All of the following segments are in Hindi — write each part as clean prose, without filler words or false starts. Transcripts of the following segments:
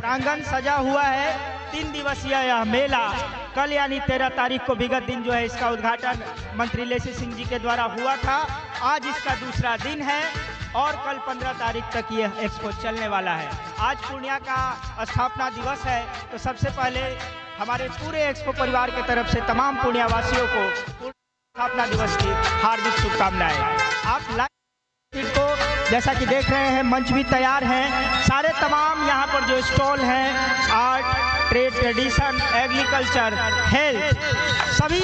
प्रांगण सजा हुआ है। 3 दिवसीय यह मेला कल यानी 13 तारीख को विगत दिन जो है इसका उद्घाटन मंत्री लेसी सिंह जी के द्वारा हुआ था। आज इसका दूसरा दिन है और कल 15 तारीख तक यह एक्सपो चलने वाला है। आज पूर्णिया का स्थापना दिवस है, तो सबसे पहले हमारे पूरे एक्सपो परिवार की तरफ से तमाम पूर्णिया वासियों को स्थापना दिवस की हार्दिक शुभकामनाएं। आप लाइव को जैसा कि देख रहे हैं, मंच भी तैयार है। सारे तमाम यहाँ पर जो स्टॉल हैं, art, trade, tradition, agriculture, health, सभी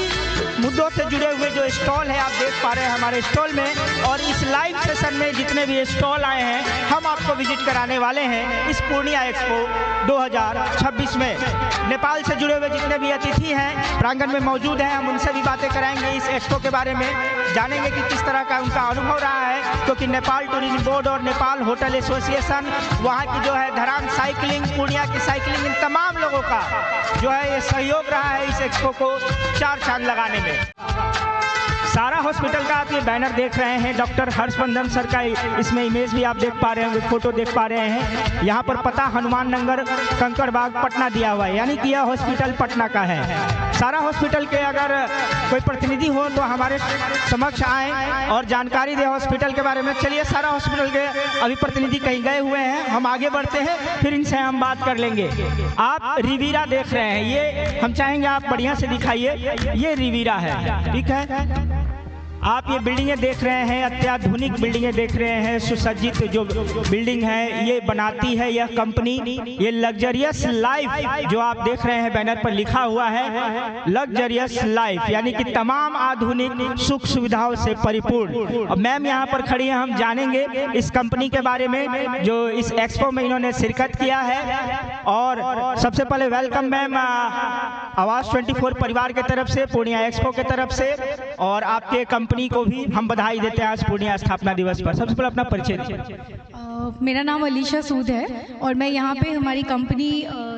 मुद्दों से जुड़े हुए जो स्टॉल है आप देख पा रहे हैं हमारे स्टॉल में। और इस लाइव सेशन में जितने भी स्टॉल आए हैं हम आपको विजिट कराने वाले हैं इस पूर्णिया एक्सपो 2026 में। नेपाल से जुड़े हुए जितने भी अतिथि हैं प्रांगण में मौजूद हैं, हम उनसे भी बातें कराएंगे इस एक्सपो के बारे में, जानेंगे कि किस तरह का उनका अनुभव रहा है। क्योंकि नेपाल टूरिज्म बोर्ड और नेपाल होटल एसोसिएशन, वहाँ की जो है धरान साइकिलिंग, पूर्णिया की साइकिलिंग, इन तमाम लोगों का जो है ये सहयोग रहा है इस एक्सपो को 4 चांद लगाने में। सारा हॉस्पिटल का आप ये बैनर देख रहे हैं, डॉक्टर हर्षवर्धन सर का इसमें इमेज भी आप देख पा रहे हैं, फोटो देख पा रहे हैं। यहाँ पर पता हनुमान नगर, कंकड़बाग, पटना दिया हुआ है, यानी कि यह हॉस्पिटल पटना का है। सारा हॉस्पिटल के अगर कोई प्रतिनिधि हो तो हमारे समक्ष आए और जानकारी दे हॉस्पिटल के बारे में। चलिए, सारा हॉस्पिटल के अभी प्रतिनिधि कहीं गए हुए हैं, हम आगे बढ़ते हैं, फिर इनसे हम बात कर लेंगे। आप रिवीरा देख रहे हैं, ये हम चाहेंगे आप बढ़िया से दिखाइए। ये रिवीरा है, ठीक है। आप ये बिल्डिंगें देख रहे हैं, अत्याधुनिक बिल्डिंगें देख रहे हैं, सुसज्जित जो बिल्डिंग है ये बनाती है यह कंपनी। ये लग्जरियस लाइफ जो आप देख रहे हैं बैनर पर लिखा हुआ है, लग्जरियस लाइफ, यानी कि तमाम आधुनिक सुख सुविधाओं से परिपूर्ण। अब मैम यहाँ पर खड़ी है, हम जानेंगे इस कंपनी के बारे में जो इस एक्सपो में इन्होंने शिरकत किया है। और सबसे पहले वेलकम मैम आवाज 24 परिवार के तरफ से, पूर्णिया एक्सपो के तरफ से, और आपके कंपनी को भी हम बधाई देते हैं आज पूर्णिया स्थापना दिवस पर। सबसे पहले अपना परिचय दीजिए। मेरा नाम अलीशा सूद है और मैं यहाँ पे हमारी कंपनी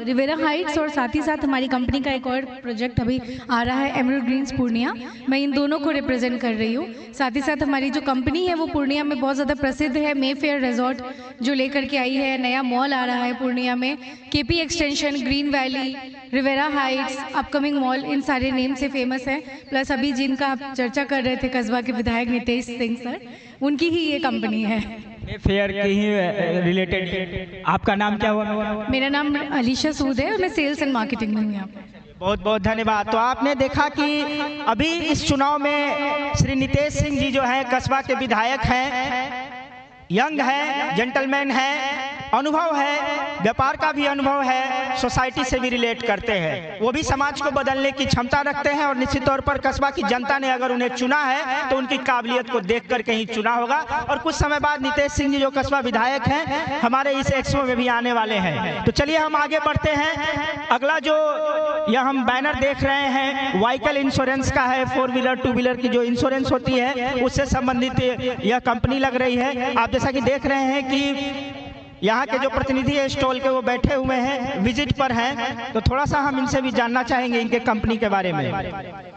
रिवेरा हाइट्स और साथ ही साथ हमारी कंपनी का एक और प्रोजेक्ट अभी आ रहा है एमरल्ड ग्रीन्स पूर्णिया, मैं इन दोनों को रिप्रेजेंट कर रही हूँ। साथ ही साथ हमारी जो कंपनी है वो पूर्णिया में बहुत ज़्यादा प्रसिद्ध है, मेफेयर रिजॉर्ट जो लेकर के आई है, नया मॉल आ रहा है पूर्णिया में, KP extension, green valley, Riviera heights, upcoming mall, इन सारे नेम से फेमस है। प्लस अभी जिनका आप चर्चा कर रहे थे कस्बा के विधायक नितेश सिंह सर, उनकी ही ये कंपनी है। फेयर की ही रिलेटेड। आपका नाम क्या हुआ? मेरा नाम अलीशा सूद है और मैं सेल्स एंड मार्केटिंग में हूँ यहाँ पे। बहुत बहुत धन्यवाद। तो आपने देखा कि अभी इस चुनाव में श्री नितेश सिंह जी जो है कस्बा के विधायक हैं, यंग है, जेंटलमैन है, अनुभव है, व्यापार का भी अनुभव है, सोसाइटी से भी रिलेट करते हैं, वो भी समाज को बदलने की क्षमता रखते हैं। और निश्चित तौर पर कस्बा की जनता ने अगर उन्हें चुना है तो उनकी काबिलियत को देख कर कहीं चुना होगा। और कुछ समय बाद नितेश सिंह जी जो कस्बा विधायक हैं हमारे इस एक्सपो में भी आने वाले हैं। तो चलिए हम आगे बढ़ते हैं। अगला जो यह हम बैनर देख रहे हैं व्हीकल इंश्योरेंस का है, 4 व्हीलर 2 व्हीलर की जो इंश्योरेंस होती है उससे संबंधित यह कंपनी लग रही है। आप जैसा कि देख रहे हैं कि यहाँ के जो प्रतिनिधि है स्टॉल के वो बैठे हुए हैं, विजिट पर हैं, तो थोड़ा सा हम इनसे भी जानना चाहेंगे इनके कंपनी के बारे में।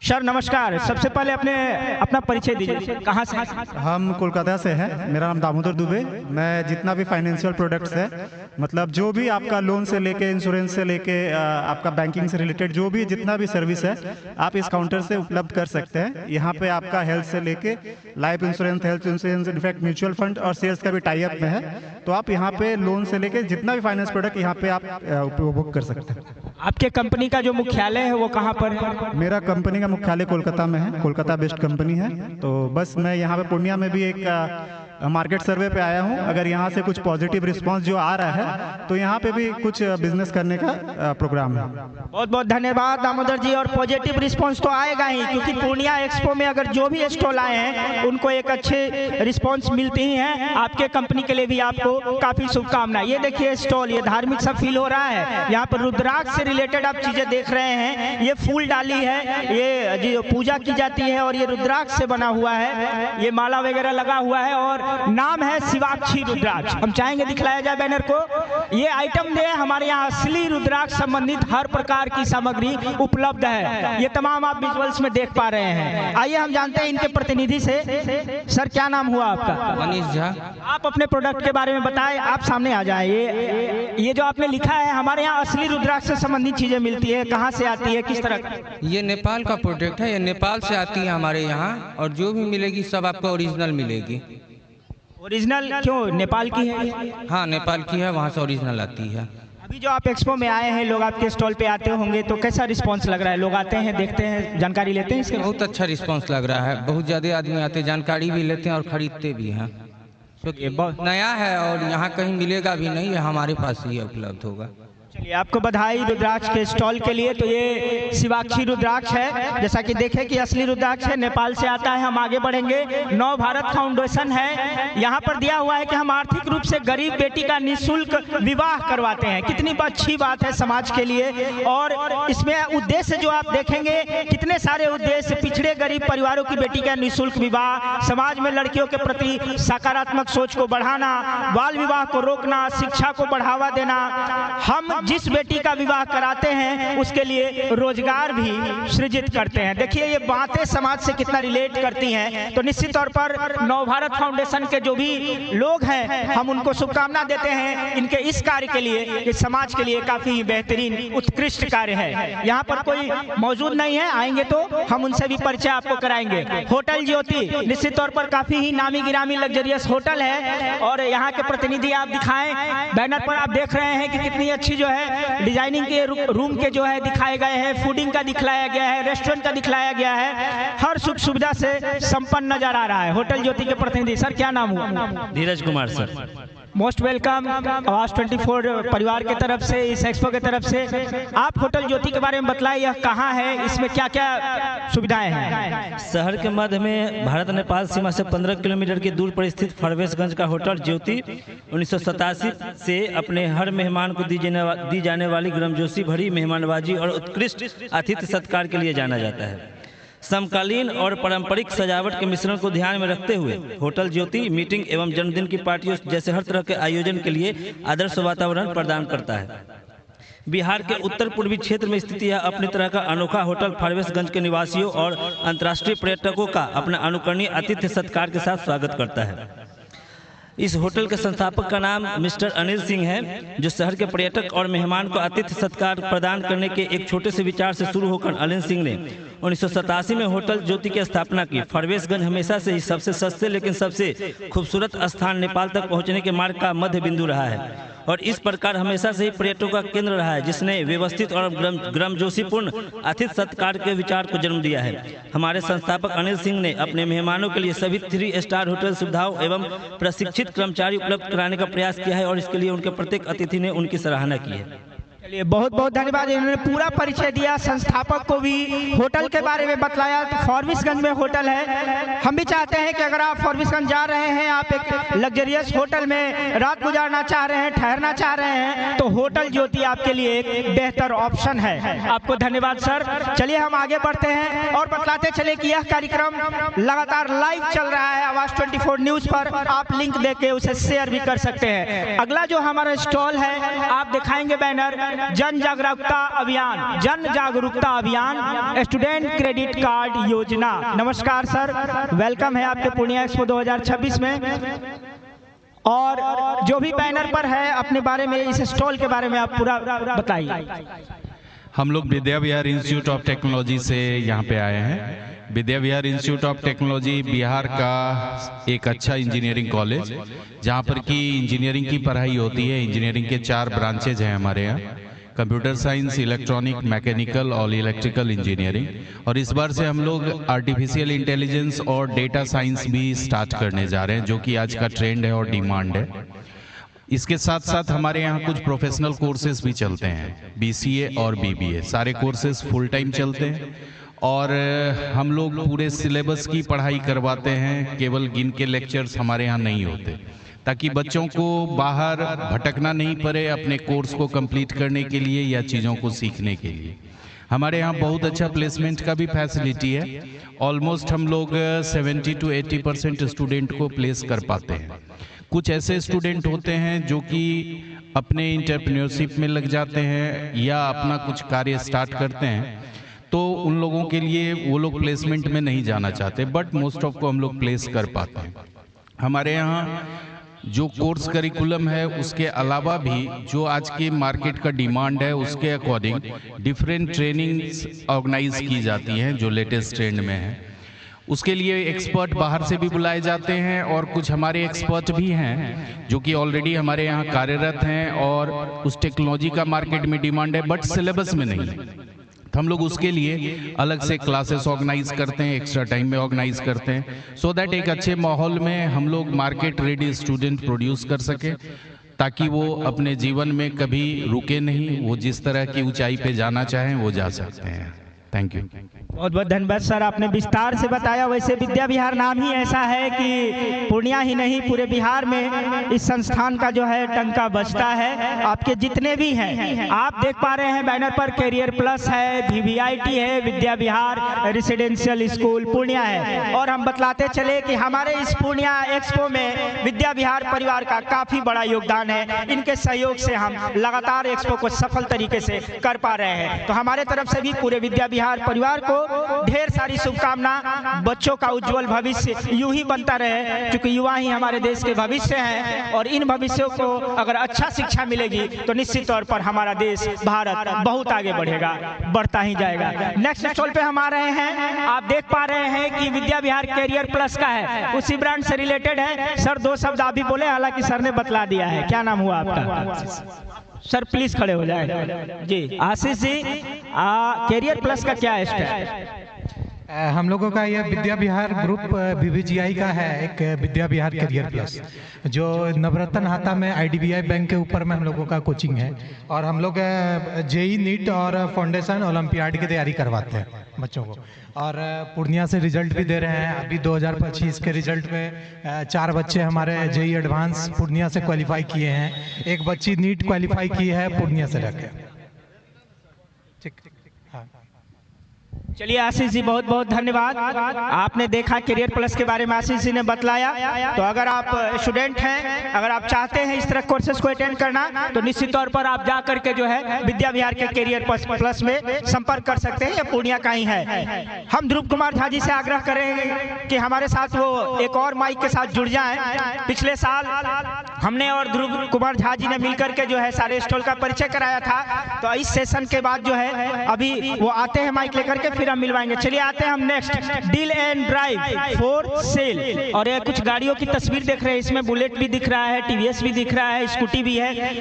सर नमस्कार, सबसे पहले अपना परिचय दीजिए, कहाँ से? हम कोलकाता से हैं, मेरा नाम दामोदर दुबे। मैं जितना भी फाइनेंशियल प्रोडक्ट्स है, मतलब जो भी आपका लोन से लेके, इंश्योरेंस से लेके, आपका बैंकिंग से रिलेटेड जो भी जितना भी सर्विस है आप इस काउंटर से उपलब्ध कर सकते हैं। यहाँ पे आपका हेल्थ से लेके life insurance, health insurance, in fact mutual fund और शेयर्स का भी टाई अप में है। तो आप यहाँ पे लोन से लेके जितना भी फाइनेंस प्रोडक्ट यहाँ पे आप उपभोग कर सकते हैं। आपके कंपनी का जो मुख्यालय है वो कहाँ पर है? मेरा कंपनी का मुख्यालय कोलकाता में है, कोलकाता बेस्ड कंपनी है। तो बस मैं यहाँ पे पूर्णिया में भी एक मार्केट सर्वे पे आया हूँ। अगर यहाँ से कुछ पॉजिटिव रिस्पांस जो आ रहा है तो यहाँ पे भी कुछ बिजनेस करने का प्रोग्राम है। बहुत बहुत धन्यवाद दामोदर जी। और पॉजिटिव रिस्पांस तो आएगा ही, क्योंकि पूर्णिया एक्सपो में अगर जो भी स्टॉल आए हैं उनको एक अच्छे रिस्पांस मिलते ही हैं। आपके कंपनी के लिए भी आपको काफी शुभकामनाएं। ये देखिए स्टॉल, ये धार्मिक सा फील हो रहा है। यहाँ पर रुद्राक्ष से रिलेटेड आप चीजें देख रहे हैं, ये फूल डाली है, ये जो पूजा की जाती है और ये रुद्राक्ष से बना हुआ है, ये माला वगैरह लगा हुआ है। और नाम है शिवाक्षी रुद्राक्ष। हम चाहेंगे दिखलाया जाए बैनर को। ये आइटम दे हमारे यहाँ असली रुद्राक्ष संबंधित हर प्रकार की सामग्री उपलब्ध है। ये तमाम आप विजुअल्स में देख पा रहे हैं। आइए हम जानते हैं इनके प्रतिनिधि से। सर क्या नाम हुआ आपका? मनीष झा। आप अपने प्रोडक्ट के बारे में बताएं। आप सामने आ जाए। ये जो आपने लिखा है, हमारे यहाँ असली रुद्राक्ष से संबंधित चीजें मिलती है, कहाँ से आती है, किस तरह? ये नेपाल का प्रोडक्ट है, ये नेपाल से आती है हमारे यहाँ, और जो भी मिलेगी सब आपको ओरिजिनल मिलेगी। ओरिजिनल क्यों? नेपाल की है? हाँ नेपाल की है, वहाँ से ओरिजिनल आती है। अभी जो आप एक्सपो में आए हैं, लोग आपके स्टॉल पे आते होंगे, तो कैसा रिस्पांस लग रहा है? लोग आते हैं, देखते हैं, जानकारी लेते हैं इसके? बहुत अच्छा रिस्पांस लग रहा है। बहुत ज़्यादा आदमी आते हैं, जानकारी भी लेते हैं और खरीदते भी हैं। क्योंकि बहुत नया है और यहाँ कहीं मिलेगा भी नहीं, है हमारे पास ही उपलब्ध होगा। चलिए, आपको बधाई रुद्राक्ष के स्टॉल के लिए। तो ये शिवाक्षी रुद्राक्ष है, जैसा कि देखें कि असली रुद्राक्ष है, नेपाल से आता है। हम आगे बढ़ेंगे। नव भारत फाउंडेशन है, यहाँ पर दिया हुआ है कि हम आर्थिक रूप से गरीब बेटी का निःशुल्क विवाह करवाते हैं। कितनी अच्छी बात है समाज के लिए। और इसमें उद्देश्य जो आप देखेंगे, कितने सारे उद्देश्य, पिछड़े गरीब परिवारों की बेटी का निःशुल्क विवाह, समाज में लड़कियों के प्रति सकारात्मक सोच को बढ़ाना, बाल विवाह को रोकना, शिक्षा को बढ़ावा देना। हम जिस बेटी का विवाह कराते हैं उसके लिए रोजगार भी सृजित करते हैं। देखिए ये बातें समाज से कितना रिलेट करती हैं। तो निश्चित तौर पर नव भारत फाउंडेशन के जो भी लोग हैं, हम उनको शुभकामना देते हैं इनके इस कार्य के लिए, कि समाज के लिए काफी बेहतरीन उत्कृष्ट कार्य है। यहाँ पर कोई मौजूद नहीं है, आएंगे तो हम उनसे भी परिचय आपको कराएंगे। होटल ज्योति निश्चित तौर पर काफी ही नामी गिरामी लग्जरियस होटल है, और यहाँ के प्रतिनिधि आप दिखाएं। बैनर पर आप देख रहे हैं कि कितनी अच्छी जो है डिजाइनिंग के रूम के जो है दिखाए गए हैं, फूडिंग का दिखलाया गया है, रेस्टोरेंट का दिखलाया गया है। हर सुख सुविधा से संपन्न नजर आ रहा है। होटल ज्योति के प्रतिनिधि सर क्या नाम हुआ? धीरज कुमार सर। मोस्ट वेलकम आवाज 24 परिवार के तरफ से, इस एक्सपो के तरफ से। आप होटल ज्योति के बारे में बताएं, यह कहाँ है, इसमें क्या क्या सुविधाएं हैं? शहर के मध्य में भारत नेपाल सीमा से 15 किलोमीटर की दूर पर स्थित फरवेशगंज का होटल ज्योति 1987 से अपने हर मेहमान को दी जाने वाली गर्मजोशी भरी मेहमानबाजी और उत्कृष्ट आतिथ्य सत्कार के लिए जाना जाता है। समकालीन और पारंपरिक सजावट के मिश्रण को ध्यान में रखते हुए होटल ज्योति मीटिंग एवं जन्मदिन की पार्टियों जैसे हर तरह के आयोजन के लिए आदर्श वातावरण प्रदान करता है। बिहार के उत्तर पूर्वी क्षेत्र में स्थित यह अपनी तरह का अनोखा होटल फरवेशगंज के निवासियों और अंतर्राष्ट्रीय पर्यटकों का अपना अनुकरणीय आतिथ्य सत्कार के साथ स्वागत करता है। इस होटल के संस्थापक का नाम मिस्टर अनिल सिंह है, जो शहर के पर्यटक और मेहमान को आतिथ्य सत्कार प्रदान करने के एक छोटे से विचार से शुरू होकर अनिल सिंह ने 1987 में होटल ज्योति की स्थापना की। फरवेशगंज हमेशा से ही सबसे सस्ते लेकिन सबसे खूबसूरत स्थान नेपाल तक पहुंचने के मार्ग का मध्य बिंदु रहा है, और इस प्रकार हमेशा से ही पर्यटकों का केंद्र रहा है, जिसने व्यवस्थित और गर्मजोशीपूर्ण आतिथ्य सत्कार के विचार को जन्म दिया है। हमारे संस्थापक अनिल सिंह ने अपने मेहमानों के लिए सभी 3 स्टार होटल सुविधाओं एवं प्रशिक्षित कर्मचारी उपलब्ध कराने का प्रयास किया है, और इसके लिए उनके प्रत्येक अतिथि ने उनकी सराहना की है। चलिए, बहुत बहुत धन्यवाद। इन्होंने पूरा परिचय दिया, संस्थापक को भी होटल के बारे में बतलाया। तो फॉरबिसगंज में होटल है। हम भी चाहते हैं कि अगर आप फॉरबिसगंज जा रहे हैं, आप एक लग्जरियस होटल में रात गुजारना चाह रहे हैं, ठहरना चाह रहे हैं, तो होटल ज्योति आपके लिए एक बेहतर ऑप्शन है। आपको धन्यवाद सर। चलिए हम आगे बढ़ते हैं और बतलाते चले कि यह कार्यक्रम लगातार लाइव चल रहा है आवाज 24 न्यूज पर। आप लिंक देके उसे शेयर भी कर सकते हैं। अगला जो हमारा स्टॉल है, आप दिखाएंगे बैनर, जन जागरूकता अभियान, जन जागरूकता अभियान स्टूडेंट क्रेडिट कार्ड योजना। नमस्कार सर, वेलकम है आपके पूर्णिया एक्सपो 2026 में। और जो भी बैनर पर है अपने बारे में, इस स्टॉल के बारे में आप पूरा बताइए। हम लोग Vidya Vihar institute of technology से यहाँ पे आए हैं। Vidya Vihar institute of technology Bihar का एक अच्छा इंजीनियरिंग कॉलेज, जहाँ पर कि इंजीनियरिंग की पढ़ाई होती है। इंजीनियरिंग के 4 ब्रांचेज हैं हमारे यहाँ, कंप्यूटर साइंस, इलेक्ट्रॉनिक, मैकेनिकल और इलेक्ट्रिकल इंजीनियरिंग। और इस बार से हम लोग आर्टिफिशियल इंटेलिजेंस और डेटा साइंस भी स्टार्ट करने जा रहे हैं, जो कि आज का ट्रेंड है और डिमांड है। इसके साथ साथ हमारे यहाँ कुछ प्रोफेशनल कोर्सेज भी चलते हैं, BCA और BBA, सारे कोर्सेज फुल टाइम चलते हैं। और हम लोग पूरे सिलेबस की पढ़ाई करवाते हैं, केवल गिन के लेक्चर्स हमारे यहाँ नहीं होते, ताकि बच्चों को बाहर भटकना नहीं पड़े अपने कोर्स को कंप्लीट करने के लिए या चीज़ों को सीखने के लिए। हमारे यहाँ बहुत अच्छा प्लेसमेंट का भी फैसिलिटी है। ऑलमोस्ट हम लोग 70 to 80% स्टूडेंट को प्लेस कर पाते हैं। कुछ ऐसे स्टूडेंट होते हैं जो कि अपने इंटरप्रेन्योरशिप में लग जाते हैं या अपना कुछ कार्य स्टार्ट करते हैं, तो उन लोगों के लिए वो लोग प्लेसमेंट में नहीं जाना चाहते, बट मोस्ट ऑफ को हम लोग प्लेस कर पाते हैं। हमारे यहाँ जो कोर्स करिकुलम है उसके अलावा भी जो आज की मार्केट का डिमांड है उसके अकॉर्डिंग डिफरेंट ट्रेनिंग्स ऑर्गेनाइज की जाती हैं जो लेटेस्ट ट्रेंड में है। उसके लिए एक्सपर्ट बाहर से भी बुलाए जाते हैं और कुछ हमारे एक्सपर्ट भी हैं जो कि ऑलरेडी हमारे यहाँ कार्यरत हैं और उस टेक्नोलॉजी का मार्केट में डिमांड है, बट सिलेबस में नहीं है। तो हम लोग उसके लिए अलग से क्लासेस ऑर्गेनाइज करते हैं, एक्स्ट्रा टाइम में ऑर्गेनाइज करते हैं, सो दैट एक अच्छे माहौल में हम लोग मार्केट रेडी स्टूडेंट प्रोड्यूस कर सके, ताकि वो अपने जीवन में कभी रुके नहीं, वो जिस तरह की ऊंचाई पे जाना चाहें वो जा सकते हैं। Thank you. बहुत बहुत धन्यवाद सर, आपने विस्तार से बताया। वैसे विद्या विहार नाम ही ऐसा है कि पूर्णिया ही नहीं पूरे बिहार में इस संस्थान का जो है टंका बजता है। आपके जितने भी हैं आप देख पा रहे हैं बैनर पर कैरियर प्लस है, VVIT है, विद्या विहार रेसिडेंशियल स्कूल पूर्णिया है। और हम बतलाते चले कि हमारे इस पूर्णिया एक्सपो में विद्या विहार परिवार का काफी बड़ा योगदान है। इनके सहयोग से हम लगातार एक्सपो को सफल तरीके से कर पा रहे हैं। तो हमारे तरफ से भी पूरे विद्या विहार परिवार को ढेर सारी शुभकामना। बच्चों का उज्जवल भविष्य यूं ही बनता रहे, क्योंकि युवा ही हमारे देश के भविष्य हैं और इन भविष्यों को अगर अच्छा शिक्षा मिलेगी तो निश्चित तौर पर हमारा देश भारत बहुत आगे बढ़ेगा, बढ़ता ही जाएगा। नेक्स्ट स्टॉल पे हम आ रहे हैं। आप देख पा रहे हैं कि विद्या विहार कैरियर प्लस का है, उसी ब्रांड से रिलेटेड है। सर दो शब्द आप भी बोले, हालांकि सर ने बतला दिया है। क्या नाम हुआ आपका? सर प्लीज खड़े हो जाए जी। आशीष जी, कैरियर प्लस का क्या है? हम लोगों का यह विद्या विहार ग्रुप VVGI का है, एक विद्या विहार कैरियर प्लस, जो नवरत्न हाता में IDBI बैंक के ऊपर में हम लोगों का कोचिंग है। और हम लोग JEE नीट और फाउंडेशन ओलंपियाड की तैयारी करवाते हैं बच्चों को, और पूर्णिया से रिजल्ट भी दे रहे हैं। अभी 2025 के रिजल्ट में 4 बच्चे हमारे JEE एडवांस पूर्णिया से क्वालिफाई किए हैं, एक बच्ची नीट क्वालिफाई की है पूर्णिया से रखे। ठीक, हाँ। चलिए आशीष जी, बहुत बहुत धन्यवाद। आपने देखा कैरियर प्लस के बारे में आशीष जी ने बतलाया। तो अगर आप स्टूडेंट हैं, अगर आप चाहते हैं इस तरह कोर्सेज को अटेंड करना, तो निश्चित तौर पर आप जा करके जो है विद्या विहार के कैरियर प्लस में संपर्क कर सकते हैं। ये पूर्णिया का ही है। हम ध्रुव कुमार झा जी से आग्रह करेंगे कि हमारे साथ वो एक और माइक के साथ जुड़ जाए। पिछले साल हमने और ध्रुव कुमार झा जी ने मिलकर के जो है सारे स्टॉल का परिचय कराया था। तो इस सेशन के बाद जो है अभी वो आते हैं माइक लेकर के, फिर हम मिलवाएंगे। चलिए आते हैं हम next, deal and drive for sale. और ये कुछ गाड़ियों की तस्वीर देख रहे हैं, इसमें बुलेट भी दिख रहा है, TVS भी दिख रहा है, स्कूटी भी है।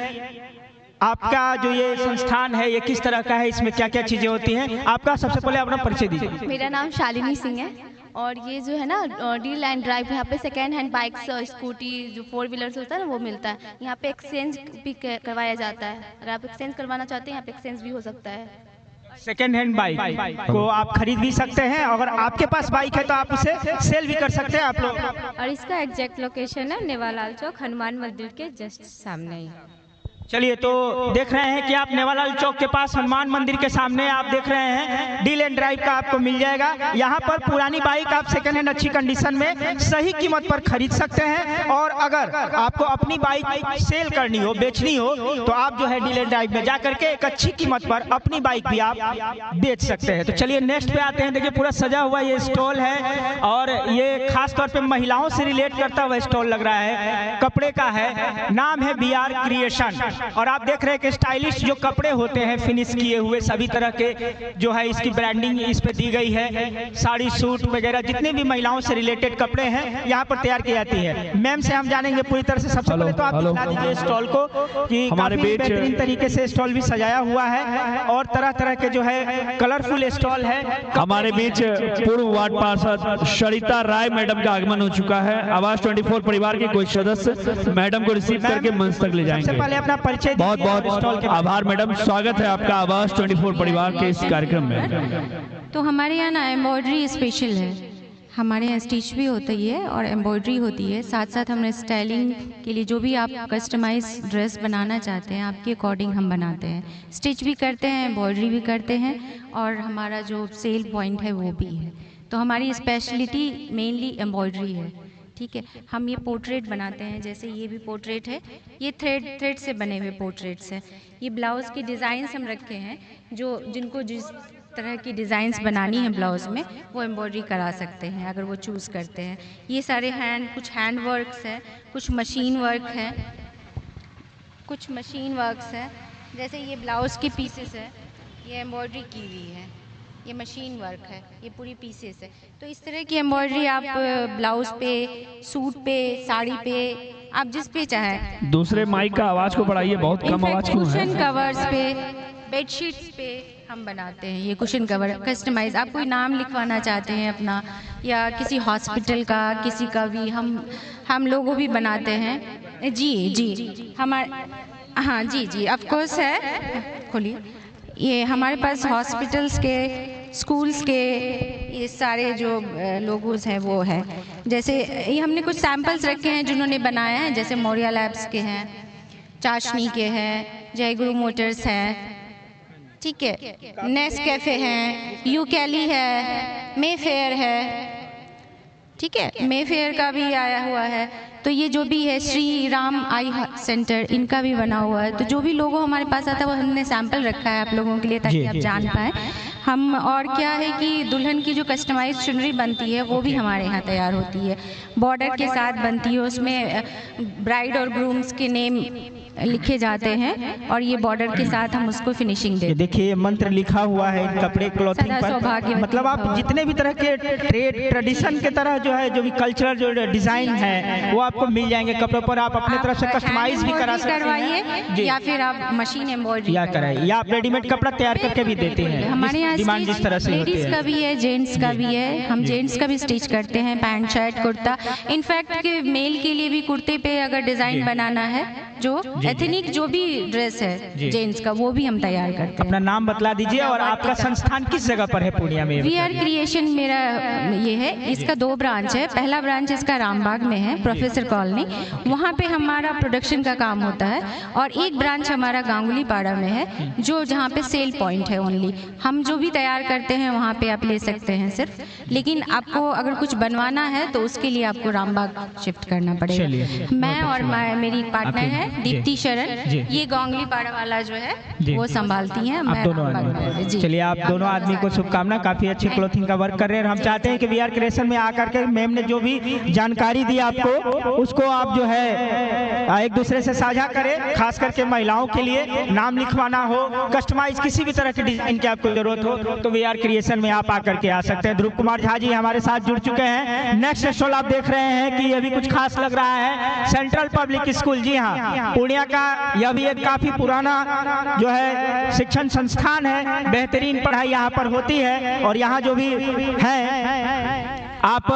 आपका जो ये संस्थान है ये किस तरह का है, इसमें क्या क्या चीजें होती हैं? आपका सबसे पहले अपना परिचय दीजिए। मेरा नाम शालिनी सिंह है और ये जो है ना डील एंड ड्राइव, यहाँ पे सेकेंड हैंड बाइक्स, स्कूटी जो 4 व्हीलर्स होता है ना वो मिलता है। यहाँ पे एक्सचेंज भी करवाया जाता है। अगर आप एक्सचेंज करवाना चाहते हैं यहाँ पे एक्सचेंज भी हो सकता है। सेकेंड हैंड बाइक को आप खरीद भी सकते हैं, अगर आपके पास बाइक है तो आप उसे सेल भी कर सकते हैं आप लोग। और इसका एग्जैक्ट लोकेशन है नेवालाल चौक, हनुमान मंदिर के जस्ट सामने ही। चलिए, तो देख रहे हैं कि आप नेवालाल चौक के पास हनुमान मंदिर के सामने आप देख रहे हैं डील एंड ड्राइव का आपको मिल जाएगा। यहाँ पर पुरानी बाइक आप सेकेंड हैंड अच्छी कंडीशन में सही कीमत पर खरीद सकते हैं। और अगर आपको अपनी बाइक सेल करनी हो, बेचनी हो, तो आप जो है डील एंड ड्राइव में जा करके एक अच्छी कीमत पर अपनी बाइक भी आप बेच सकते हैं। तो चलिए नेक्स्ट पे आते हैं। देखिए पूरा सजा हुआ ये स्टॉल है और ये खास तौर पे महिलाओं से रिलेट करता हुआ स्टॉल लग रहा है, कपड़े का है। नाम है BR क्रिएशन। और आप देख रहे हैं कि स्टाइलिश जो कपड़े होते हैं फिनिश किए हुए सभी तरह के जो है इसकी ब्रांडिंग इस पे दी गई है। साड़ी, सूट वगैरह जितने भी महिलाओं से रिलेटेड कपड़े हैं यहाँ पर तैयार की जाती है। मैम से हम जानेंगे पूरी तरह से। सबसे पहले तो आप दिखा दीजिए स्टॉल को कि काफी बेहतरीन तरीके से स्टॉल भी सजाया हुआ है और तरह तरह के जो है कलरफुल स्टॉल है। हमारे बीच पूर्व वार्ड पार्षद सरिता राय मैडम का आगमन हो चुका है। आवाज 24 परिवार के कोई सदस्य मैडम को रिसीव करके मंच तक ले जाएंगे। पहले अपना परिचय। बहुत बहुत आभार मैडम, स्वागत है आपका आवाज 24 परिवार के इस कार्यक्रम में। तो हमारे यहाँ ना एम्ब्रॉयडरी स्पेशल है, हमारे यहाँ स्टिच भी होता ही है और एम्ब्रॉयडरी होती है। साथ साथ हमने स्टाइलिंग के लिए जो भी आप कस्टमाइज ड्रेस बनाना चाहते हैं आपके अकॉर्डिंग हम बनाते हैं। स्टिच भी करते हैं, एम्ब्रॉयडरी भी करते हैं और हमारा जो सेल पॉइंट है वो भी है। तो हमारी स्पेशलिटी मेनली एम्ब्रॉयडरी है। ठीक है, हम ये पोर्ट्रेट बनाते हैं, जैसे ये भी पोर्ट्रेट है, ये थ्रेड से बने हुए पोर्ट्रेट्स हैं। ये ब्लाउज़ के डिज़ाइंस हम रखे हैं, जिनको जिस तरह की डिज़ाइंस बनानी है ब्लाउज़ में वो एम्ब्रॉयडरी करा सकते हैं अगर वो चूज़ करते हैं। ये सारे कुछ हैंड वर्क्स हैं, कुछ मशीन वर्क हैं, जैसे ये ब्लाउज़ के पीसेस है, ये एम्ब्रॉयडरी की हुई है, ये मशीन वर्क है, ये पूरी पीसेस है। तो इस तरह की एम्ब्रॉयडरी आप ब्लाउज़ पे, सूट पे, साड़ी पे, आप जिस पे चाहें। दूसरे माइक का आवाज़ को बढ़ाइए, बहुत कम आवाज़ क्यों है? कुशन कवर्स पे, बेडशीट्स पे हम बनाते हैं ये कुशन कवर कस्टमाइज। आप कोई नाम लिखवाना चाहते हैं अपना या किसी हॉस्पिटल का, किसी का भी हम लोगो भी बनाते हैं। जी हमारे, हाँ जी ऑफ कोर्स है। खोलिए, ये हमारे पास हॉस्पिटल्स के, स्कूल्स के ये सारे जो लोगोस हैं वो है। जैसे ये हमने कुछ सैम्पल्स रखे हैं जिन्होंने बनाया है, जैसे मौर्या लैब्स के हैं, चाशनी के हैं, जय गुरु मोटर्स हैं, ठीक है, नेस कैफ़े हैं, यू कैली है, मे फेयर है, ठीक है, मे फेयर का भी आया हुआ है। तो ये जो भी है श्री राम आई सेंटर, इनका भी बना हुआ है। तो जो भी लोगों हमारे पास आता है वो हमने सैंपल रखा है आप लोगों के लिए, ताकि आप जान पाएँ हम। और क्या है कि दुल्हन की जो कस्टमाइज चुनरी बनती है वो भी हमारे यहाँ तैयार होती है, बॉर्डर के साथ बनती है, उसमें ब्राइड और ग्रूम्स के नेम लिखे जाते हैं और ये बॉर्डर के साथ हम उसको फिनिशिंग देते हैं। देखिए मंत्र लिखा हुआ है कपड़े क्लॉथिंग पर, मतलब आप जितने भी तरह के ट्रेडिशन के तरह जो है, जो भी कल्चरल जो डिजाइन है वो आपको मिल जाएंगे कपड़ों पर। आप अपने तरफ से कस्टमाइज भी करा सकते हैं या फिर आप मशीन एम्ब्रॉयडरी या कराइए, या आप रेडीमेड कपड़ा तैयार करके भी देते हैं। हमारे यहाँ डिमांड जिस तरह से लेडीज का भी है, जेंट्स का भी है, हम जेंट्स का भी स्टिच करते हैं, pant shirt kurta. In fact male के लिए भी कुर्ते पे अगर डिजाइन बनाना है, जो एथनिक जो भी ड्रेस है जेंट्स का, वो भी हम तैयार करते हैं। अपना नाम बतला दीजिए और आपका संस्थान किस जगह पर है पूर्णिया में? VR क्रिएशन मेरा ये है, इसका 2 ब्रांच है। पहला ब्रांच इसका रामबाग में है, प्रोफेसर कॉलोनी, वहाँ पे हमारा प्रोडक्शन का काम होता है। और एक ब्रांच हमारा गांगुली पाड़ा में है, जो जहाँ पे सेल पॉइंट है ओनली। हम जो भी तैयार करते हैं वहाँ पे आप ले सकते हैं सिर्फ, लेकिन आपको अगर कुछ बनवाना है तो उसके लिए आपको रामबाग शिफ्ट करना पड़ेगा। मैं और मेरी पार्टनर है दीप्ति शरण, ये गांगुली पाड़ा वाला जो है वो संभालती हैं। आप दोनों आदमी, चलिए आप दोनों आदमी को शुभकामना, काफी अच्छी क्लोथिंग का वर्क कर रहे हैं। हम चाहते हैं कि VR क्रिएशन में आकर के मैम ने जो भी जानकारी दी आपको, उसको आप जो है एक दूसरे से साझा करें। खास करके महिलाओं के लिए नाम लिखवाना हो, कस्टमाइज किसी भी तरह की डिजाइन की आपको जरूरत हो तो VR क्रिएशन में आप आकर के आ सकते हैं। ध्रुव कुमार झा जी हमारे साथ जुड़ चुके हैं। नेक्स्ट स्टॉल आप देख रहे हैं कि ये भी कुछ खास लग रहा है, सेंट्रल पब्लिक स्कूल। जी हाँ, पूर्णिया का यह भी एक काफी पुराना जो है शिक्षण संस्थान है, बेहतरीन पढ़ाई यहाँ पर होती है। और यहाँ जो भी है आप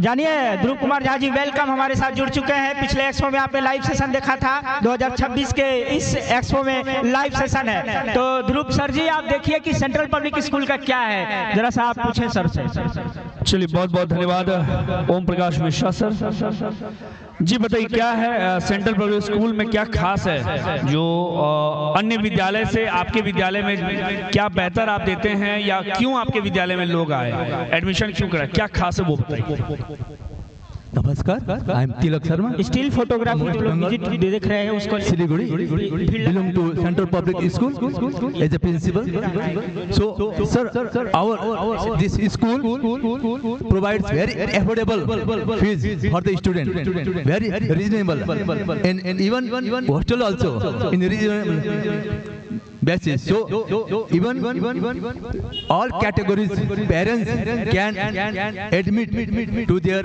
जानिए, ध्रुव कुमार झा जी वेलकम, हमारे साथ जुड़ चुके हैं। पिछले एक्सपो में आपने लाइव सेशन देखा था, 2026 के इस एक्सपो में लाइव सेशन है। तो ध्रुव सर जी आप देखिए कि सेंट्रल पब्लिक स्कूल का क्या है, जरा सा आप पूछें सर से। चलिए बहुत बहुत धन्यवाद ओम प्रकाश मिश्रा सर। जी बताइए क्या है सेंट्रल पब्लिक स्कूल में क्या खास है जो अन्य विद्यालय से आपके विद्यालय में क्या बेहतर आप देते हैं, या क्यों आपके विद्यालय में लोग आए, एडमिशन क्यों कराए, क्या खास है वो बताइए। नमस्कार, I am Tilak Sharma, still photography जो लोग विजिट देख रहे हैं उसको Siliguri, belong to central public school as a principal. So sir, our this school provides very affordable fees for the student, very reasonable, and even hostel also in reasonable basis. So even all categories parents can admit to their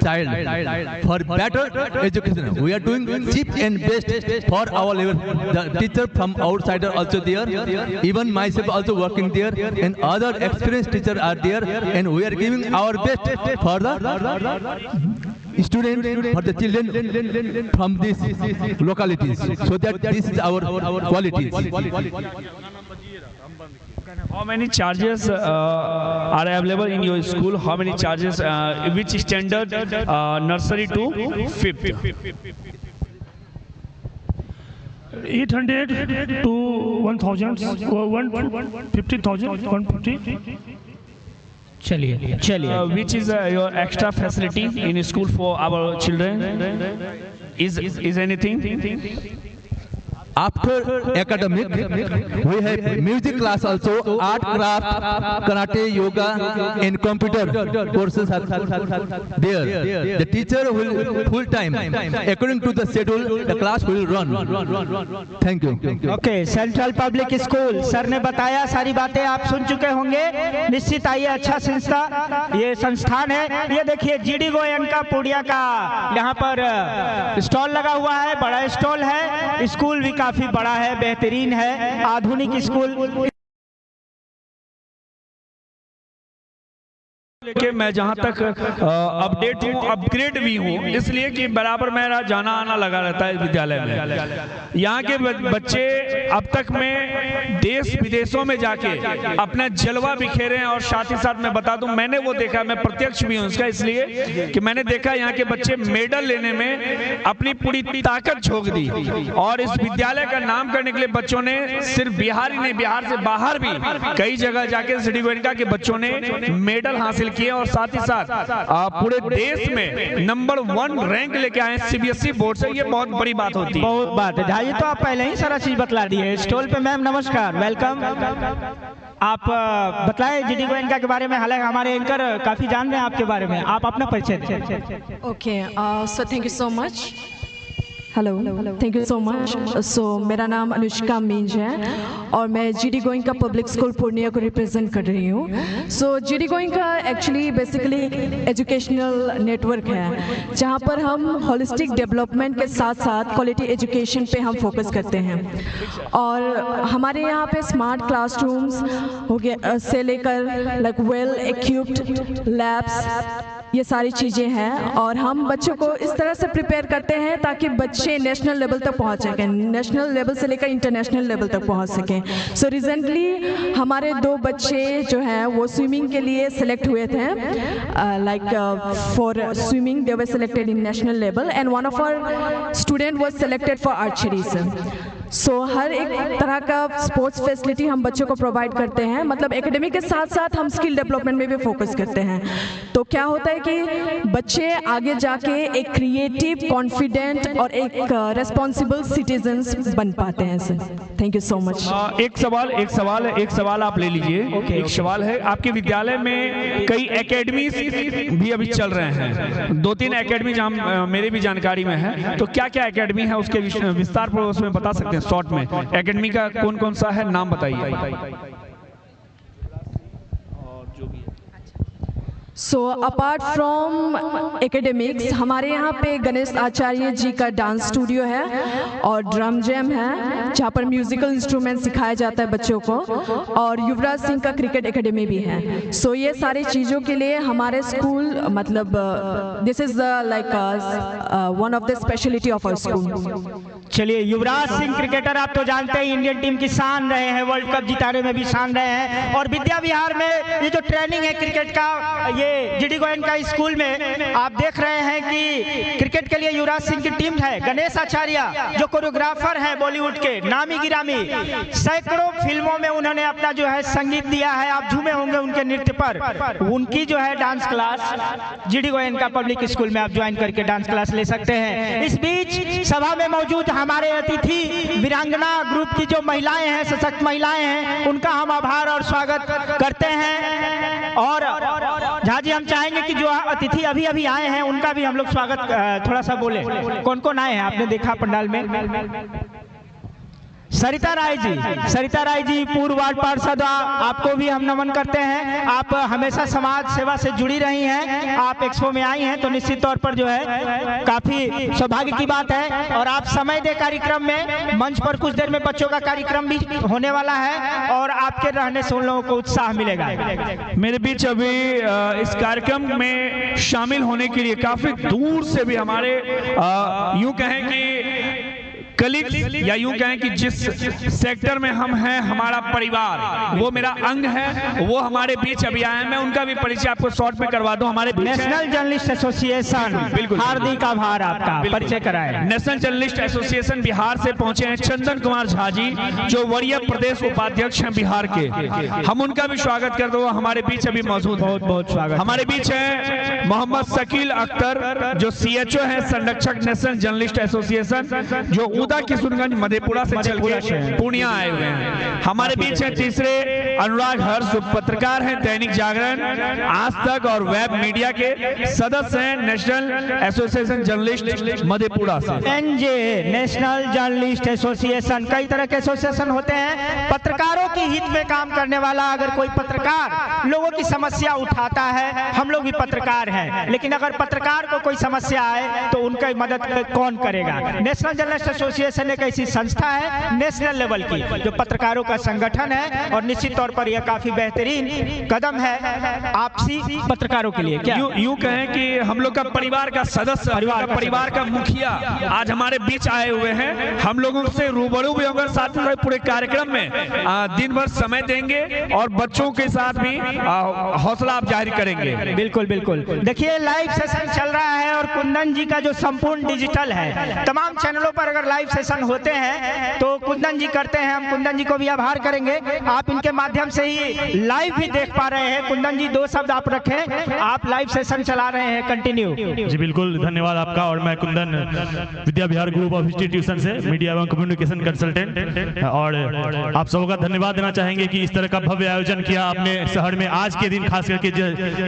child for better education. We are doing cheap and best for our level. The teacher from outside are also there, even myself also working there, and other experienced teachers are there, and we are giving our best for the students, for the children from these localities, so that this is our qualities. How many charges are available in your school? How many charges, which standard, nursery to 5th? 800 to 1,000, 150,000, 150. चलिए Which is your extra facility in school for our children? Is anything? After academic, we have music class also, art, craft, karate, yoga, and computer courses are there. The teacher will full time. According to the schedule, the class will run. Thank you. Okay, central public school, sir ने बताया, सारी बातें आप सुन चुके होंगे। निश्चित आइए, अच्छा संस्था ये संस्थान है। ये देखिए जीडी गोयन का पूर्णिया का यहाँ पर स्टॉल लगा हुआ है, बड़ा स्टॉल है। स्कूल भी काफी बड़ा है, बेहतरीन है, आधुनिक स्कूल। लेके मैं जहाँ तक अपडेट हूँ, अपग्रेड भी हूँ, इसलिए कि बराबर मेरा जाना आना लगा रहता है विद्यालय में। यहाँ के बच्चे अब तक में देश विदेशों में जाके अपने जलवा बिखेरे हैं। और साथ ही साथ मैं बता दूं, मैंने वो देखा, मैं प्रत्यक्ष भी हूँ उसका, इसलिए कि मैंने देखा यहाँ के बच्चे मेडल लेने में अपनी पूरी ताकत झोंक दी। और इस विद्यालय का नाम करने के लिए बच्चों ने सिर्फ बिहार ही नहीं, बिहार से बाहर भी कई जगह जाके सिटी गोयनका के बच्चों ने मेडल हासिल किए। और साथ ही साथ पूरे देश में नंबर 1 रैंक लेके आए सीबीएसई बोर्ड से। ये बहुत बड़ी बात होती है। बहुत बात है भाई, तो आप पहले ही सारा चीज बतला दी है। स्टॉल पे मैम नमस्कार, वेलकम। आप बताएं जीडी गोयनका के बारे में। हालांकि हमारे एंकर काफी जान रहे हैं आपके बारे में, आप अपना परिचय दें। Okay, so thank you so much. Hello, thank you so much. So मेरा नाम अनुष्का मिंज है और मैं GD Goenka public school Purnia को रिप्रेजेंट कर रही हूँ। So GD Goenka actually basically educational network है, जहाँ पर हम होलिस्टिक डेवलपमेंट के साथ साथ क्वालिटी एजुकेशन पे हम फोकस करते हैं। और हमारे यहाँ पे स्मार्ट क्लासरूम्स हो गया से लेकर लाइक वेल इक्विप्ड लैब्स, ये सारी चीज़ें हैं। और हम बच्चों को इस तरह से प्रिपेयर करते हैं ताकि बच्चे नेशनल लेवल तक पहुंच सकें, नेशनल लेवल से लेकर इंटरनेशनल लेवल तक पहुंच सकें। सो रिसेंटली हमारे 2 बच्चे जो हैं वो स्विमिंग के लिए सेलेक्ट हुए थे, like for swimming they were selected in national level and one of our student was selected for archery. So हर एक तरह का स्पोर्ट्स फैसिलिटी हम बच्चों को प्रोवाइड करते हैं। मतलब एकेडमिक के साथ साथ हम स्किल डेवलपमेंट में भी फोकस करते हैं। तो क्या होता है कि बच्चे आगे जाके एक क्रिएटिव, कॉन्फिडेंट और एक रेस्पॉन्सिबल सिटीजन्स बन पाते हैं। Sir, thank you so much. एक सवाल आप ले लीजिए। एक सवाल है, आपके विद्यालय में कई एकेडमी भी अभी चल रहे हैं, 2-3 एकेडमी जहाँ मेरे भी जानकारी में है। तो क्या क्या एकेडमी है उसके विस्तार पर उसमें बता सकते हैं शॉर्ट में? एकेडमी का कौन कौन सा है, नाम बताइए। सो अपार्ट फ्रॉम एकेडमिक्स, हमारे यहाँ पे गणेश आचार्य जी का डांस स्टूडियो है और ड्रम जैम है, जहाँ पर म्यूजिकल इंस्ट्रूमेंट सिखाया जाता है बच्चों को। और युवराज सिंह का क्रिकेट एकेडमी भी है। सो ये सारी चीज़ों के लिए हमारे स्कूल, मतलब this is like one of the speciality of our school. चलिए, युवराज सिंह क्रिकेटर आप तो जानते हैं, इंडियन टीम की शान रहे हैं, वर्ल्ड कप जिताने में भी शान रहे हैं। और विद्या विहार में ये जो ट्रेनिंग है क्रिकेट का, ये जीडी गोयनका स्कूल में आप देख रहे हैं कि क्रिकेट के लिए युवराज सिंह की टीम है। गणेश आचार्य जो कोरियोग्राफर हैं बॉलीवुड के नामी गिरामी, सैकड़ों फिल्मों में उन्होंने अपना जो है संगीत दिया है। आप झूमे होंगे उनके नृत्य पर। उनकी जो है dance class GD Goenka public school में आप ज्वाइन करके डांस क्लास ले सकते हैं। इस बीच सभा में मौजूद हमारे अतिथि वीरांगना ग्रुप की जो महिलाएं हैं, सशक्त महिलाएं हैं, उनका हम आभार और स्वागत करते हैं। और झा जी, हम चाहेंगे कि जो अतिथि अभी अभी आए हैं उनका भी हम लोग स्वागत थोड़ा सा बोले। कौन कौन आए हैं आपने देखा पंडाल में? सरिता राय जी पूर्व वार्ड पार्षद, आपको भी हम नमन करते हैं। आप हमेशा समाज सेवा से जुड़ी रही हैं, आप एक्सपो में आई हैं तो निश्चित तौर पर जो है काफी सौभाग्य की बात है। और आप समय दे कार्यक्रम में, मंच पर कुछ देर में बच्चों का कार्यक्रम भी होने वाला है और आपके रहने से उन लोगों को उत्साह मिलेगा। मेरे बीच अभी इस कार्यक्रम में शामिल होने के लिए काफी दूर से भी हमारे यूं कहें कि कलीग या यूं कहें कि जिस सेक्टर में हम हैं, हमारा परिवार वो मेरा अंग है, वो हमारे बीच अभी आए हैं। मैं उनका भी परिचय आपको शॉर्ट में करवा दूं। हमारे नेशनल जर्नलिस्ट एसोसिएशन, बिल्कुल हार्दिक आभार, आपका परिचय कराएं। नेशनल जर्नलिस्ट एसोसिएशन बिहार से पहुंचे हैं चंदन कुमार झा जी, जो वरीय प्रदेश उपाध्यक्ष हैं बिहार के। हम उनका भी स्वागत कर दो, हमारे बीच अभी मौजूद। बहुत बहुत स्वागत। हमारे बीच है मोहम्मद शकील अख्तर, जो CHO है संरक्षक नेशनल जर्नलिस्ट एसोसिएशन, जो किशुनगंज मधेपुरा से चल के पूर्णिया आए हुए हैं। हमारे बीच है तीसरे अनुराग हर्ष, जो पत्रकार हैं दैनिक जागरण, आज तक और वेब मीडिया के सदस्य हैं नेशनल एसोसिएशन जर्नलिस्ट मधेपुरा से। NJ नेशनल जर्नलिस्ट एसोसिएशन, कई तरह के एसोसिएशन होते हैं, पत्रकारों के हित में काम करने वाला। अगर कोई पत्रकार लोगों की समस्या उठाता है, हम लोग भी पत्रकार हैं, लेकिन अगर पत्रकार को कोई समस्या आए तो उनकी मदद कौन करेगा? नेशनल जर्नलिस्ट एसोसिएशन एक ऐसी संस्था है नेशनल लेवल की जो पत्रकारों का संगठन है, और निश्चित तौर पर यह काफी बेहतरीन कदम है आपसी पत्रकारों के लिए। क्या यूं कहें कि हम लोग का परिवार का सदस्य, परिवार का मुखिया आज हमारे बीच आए हुए हैं। हम लोगों से रूबरू भी होंगे, साथ ही पूरे कार्यक्रम में दिन भर समय देंगे और बच्चों के साथ भी हौसला आप जारी करेंगे। बिल्कुल बिल्कुल। देखिए लाइव सेशन चल रहा है और कुंदन जी का जो संपूर्ण डिजिटल है, तमाम चैनलों पर अगर लाइव सेशन होते हैं तो कुंदन जी करते हैं। हम कुंदन जी को भी आभार करेंगे, आप इनके माध्यम से ही लाइव भी देख पा रहे हैं। कुंदन जी 2 शब्द आप रखें, आप लाइव सेशन चला रहे हैं, कंटिन्यू। जी बिल्कुल, धन्यवाद आपका। और मैं Kundan Vidya Vihar group of institution से मीडिया एवं कम्युनिकेशन कंसल्टेंट, और आप सबों का धन्यवाद देना चाहेंगे कि इस तरह का भव्य आयोजन किया आपने शहर में आज के दिन, खास करके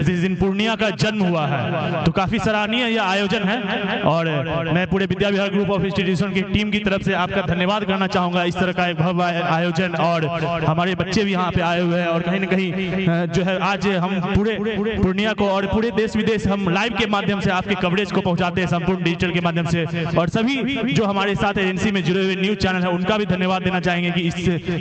जिस दिन पूर्णिया का जन्म हुआ है, तो काफी सराहनीय यह आयोजन है। और मैं पूरे Vidya Vihar group of institution की टीम की तरफ से आपका धन्यवाद करना चाहूंगा। इस तरह का एक भव्य आयोजन, और हमारे बच्चे भी यहाँ पे आए हुए हैं, और कहीं न कहीं जो है आज हम पूरे पूर्णिया को और पूरे देश विदेश हम लाइव के माध्यम से आपके कवरेज को पहुंचाते हैं, संपूर्ण डिजिटल के माध्यम से। और सभी जो हमारे साथ एजेंसी में जुड़े हुए न्यूज चैनल है, उनका भी धन्यवाद देना चाहेंगे कि इस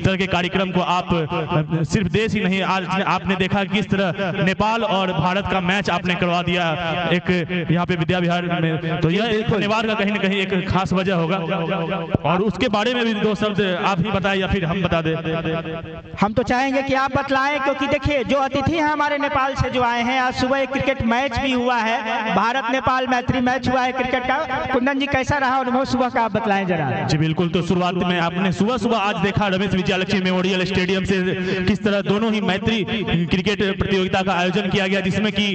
तरह के कार्यक्रम को आप सिर्फ देश ही नहीं, आज आपने देखा किस तरह नेपाल और भारत का मैच आपने करवा दिया एक यहाँ पे विद्या विहार में, तो यह एक धन्यवाद का कहीं न कहीं एक खास वजह होगा। और उसके बारे में भी 2 शब्द आप ही बताएं या फिर हम बता दें? हम तो चाहेंगे कि आप बतलाएं, क्योंकि देखिए जो अतिथि हैं हमारे नेपाल से जो आए हैं, आज सुबह एक क्रिकेट मैच भी हुआ है, भारत नेपाल मैत्री मैच हुआ है क्रिकेट का। कुंदन जी कैसा रहा अनुभव सुबह का, आप बतलाएं जरा। जी बिल्कुल, तो शुरुआत में आपने सुबह आज देखा रमेश विजयालक्ष्मी मेमोरियल स्टेडियम से किस तरह दोनों ही मैत्री क्रिकेट प्रतियोगिता का आयोजन किया गया, जिसमें कि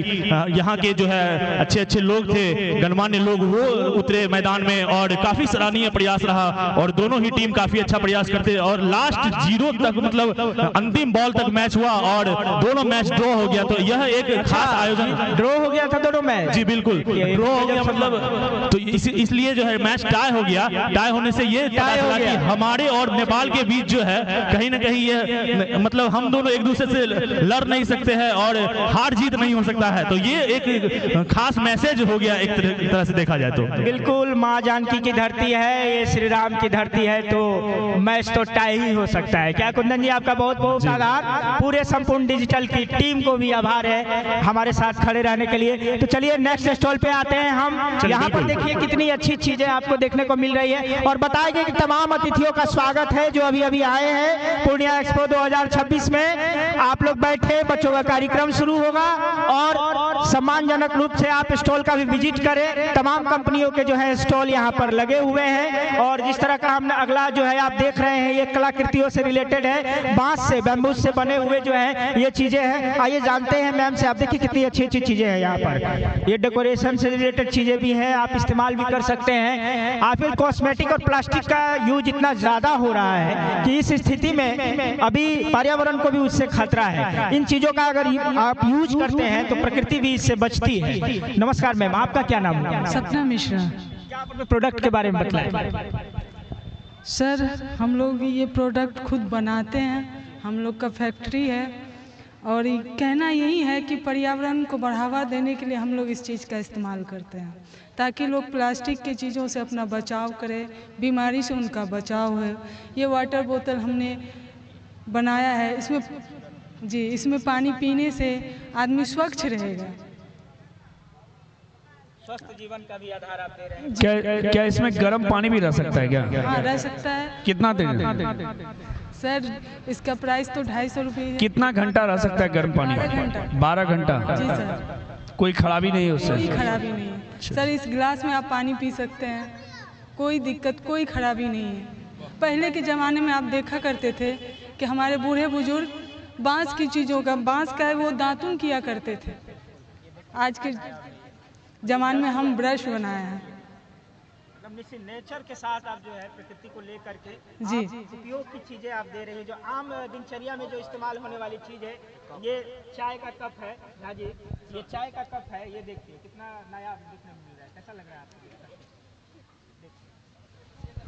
यहाँ के जो है अच्छे लोग थे, गणमान्य लोग, वो उतरे मैदान में और काफी सराहनीय प्रयास रहा। और दोनों ही टीम काफी अच्छा प्रयास करते और लास्ट 0 तक, मतलब अंतिम बॉल तक मैच हुआ और दोनों मैच ड्रॉ हो गया। तो यह एक खास आयोजन, ड्रॉ हो गया था दोनों मैच। जी बिल्कुल, ड्रॉ हो गया, मतलब तो इसलिए जो है मैच टाई हो गया। टाई होने से ये पता चला कि हमारे और नेपाल के बीच जो है कहीं न कहीं ये, मतलब हम दोनों एक दूसरे से लड़ नहीं सकते हैं और हार जीत नहीं हो सकता है। तो ये एक खास मैसेज हो गया एक तरह से देखा जाए तो। बिल्कुल, माँ जानकी की धरती है, ये श्री राम की धरती है, तो मैच तो टाई ही हो सकता है। क्या कुंदन जी, आपका बहुत बहुत आभार। पूरे संपूर्ण डिजिटल की टीम को भी आभार है हमारे साथ खड़े रहने के लिए। तो चलिए नेक्स्ट स्टॉल पे आते हैं हम। यहाँ पर देखिए कितनी अच्छी चीजें आपको देखने को मिल रही है, और बताएंगे कि तमाम अतिथियों का स्वागत है जो अभी अभी आए हैं पूर्णिया एक्सपो 2026 में। आप लोग बैठे, बच्चों का कार्यक्रम शुरू होगा और सम्मानजनक रूप से आप स्टॉल का भी विजिट करें। तमाम कंपनियों के जो है स्टॉल यहाँ पर लगे हुए हैं, और जिस तरह का हमने अगला जो है आप देख रहे हैं, ये कलाकृतियों से रिलेटेड है, बांस से, बैम्बूस से बने हुए जो है ये चीजें हैं। आइए जानते हैं मैम से। आप देखिए कितनी अच्छी अच्छी चीजें हैं यहाँ पर, ये डेकोरेशन से रिलेटेड चीजें भी हैं, आप इस्तेमाल भी कर सकते हैं। आप फिर कॉस्मेटिक और प्लास्टिक का यूज इतना ज्यादा हो रहा है कि इस स्थिति में अभी पर्यावरण को भी उससे खतरा है। इन चीजों का अगर आप यूज करते हैं तो प्रकृति भी इससे बचती है। नमस्कार मैम, आपका क्या नाम है? सपना मिश्रा। क्या आप अपने प्रोडक्ट के बारे में बताएं? सर हम लोग ये प्रोडक्ट खुद बनाते हैं, हम लोग का फैक्ट्री है और कहना यही है कि पर्यावरण को बढ़ावा देने के लिए हम लोग इस चीज़ का इस्तेमाल करते हैं ताकि लोग प्लास्टिक की चीज़ों से अपना बचाव करें, बीमारी से उनका बचाव है। ये वाटर बोतल हमने बनाया है, इसमें पानी पीने से आदमी स्वच्छ रहेगा। स्वस्थ जीवन का भी आधार आप दे रहे हैं। क्या इसमें गर्म पानी भी रह सकता है क्या? हाँ, रह सकता है। कितना देर? सर इसका प्राइस तो 250 रुपये है। कितना घंटा रह सकता है गर्म पानी? 12 घंटा। जी सर। कोई खराबी नहीं है उससे? कोई खराबी नहीं है सर। इस गिलास में आप पानी पी सकते हैं, कोई दिक्कत कोई खराबी नहीं है। पहले के ज़माने में आप देखा करते थे कि हमारे बूढ़े बुजुर्ग बांस की चीज़ों का, बांस का वो दातुन किया करते थे। आज के ज़माने में हम ब्रश बनाए हैं। नेचर के साथ आप जो है प्रकृति को लेकर के जी उपयोग की चीजें आप दे रहे हैं। जो आम दिनचर्या में जो इस्तेमाल होने वाली चीज है, ये चाय का कप है। हाँ जी, ये चाय का कप है, ये देखिए कितना नया देखने को मिल रहा है। कैसा लग रहा है आपको?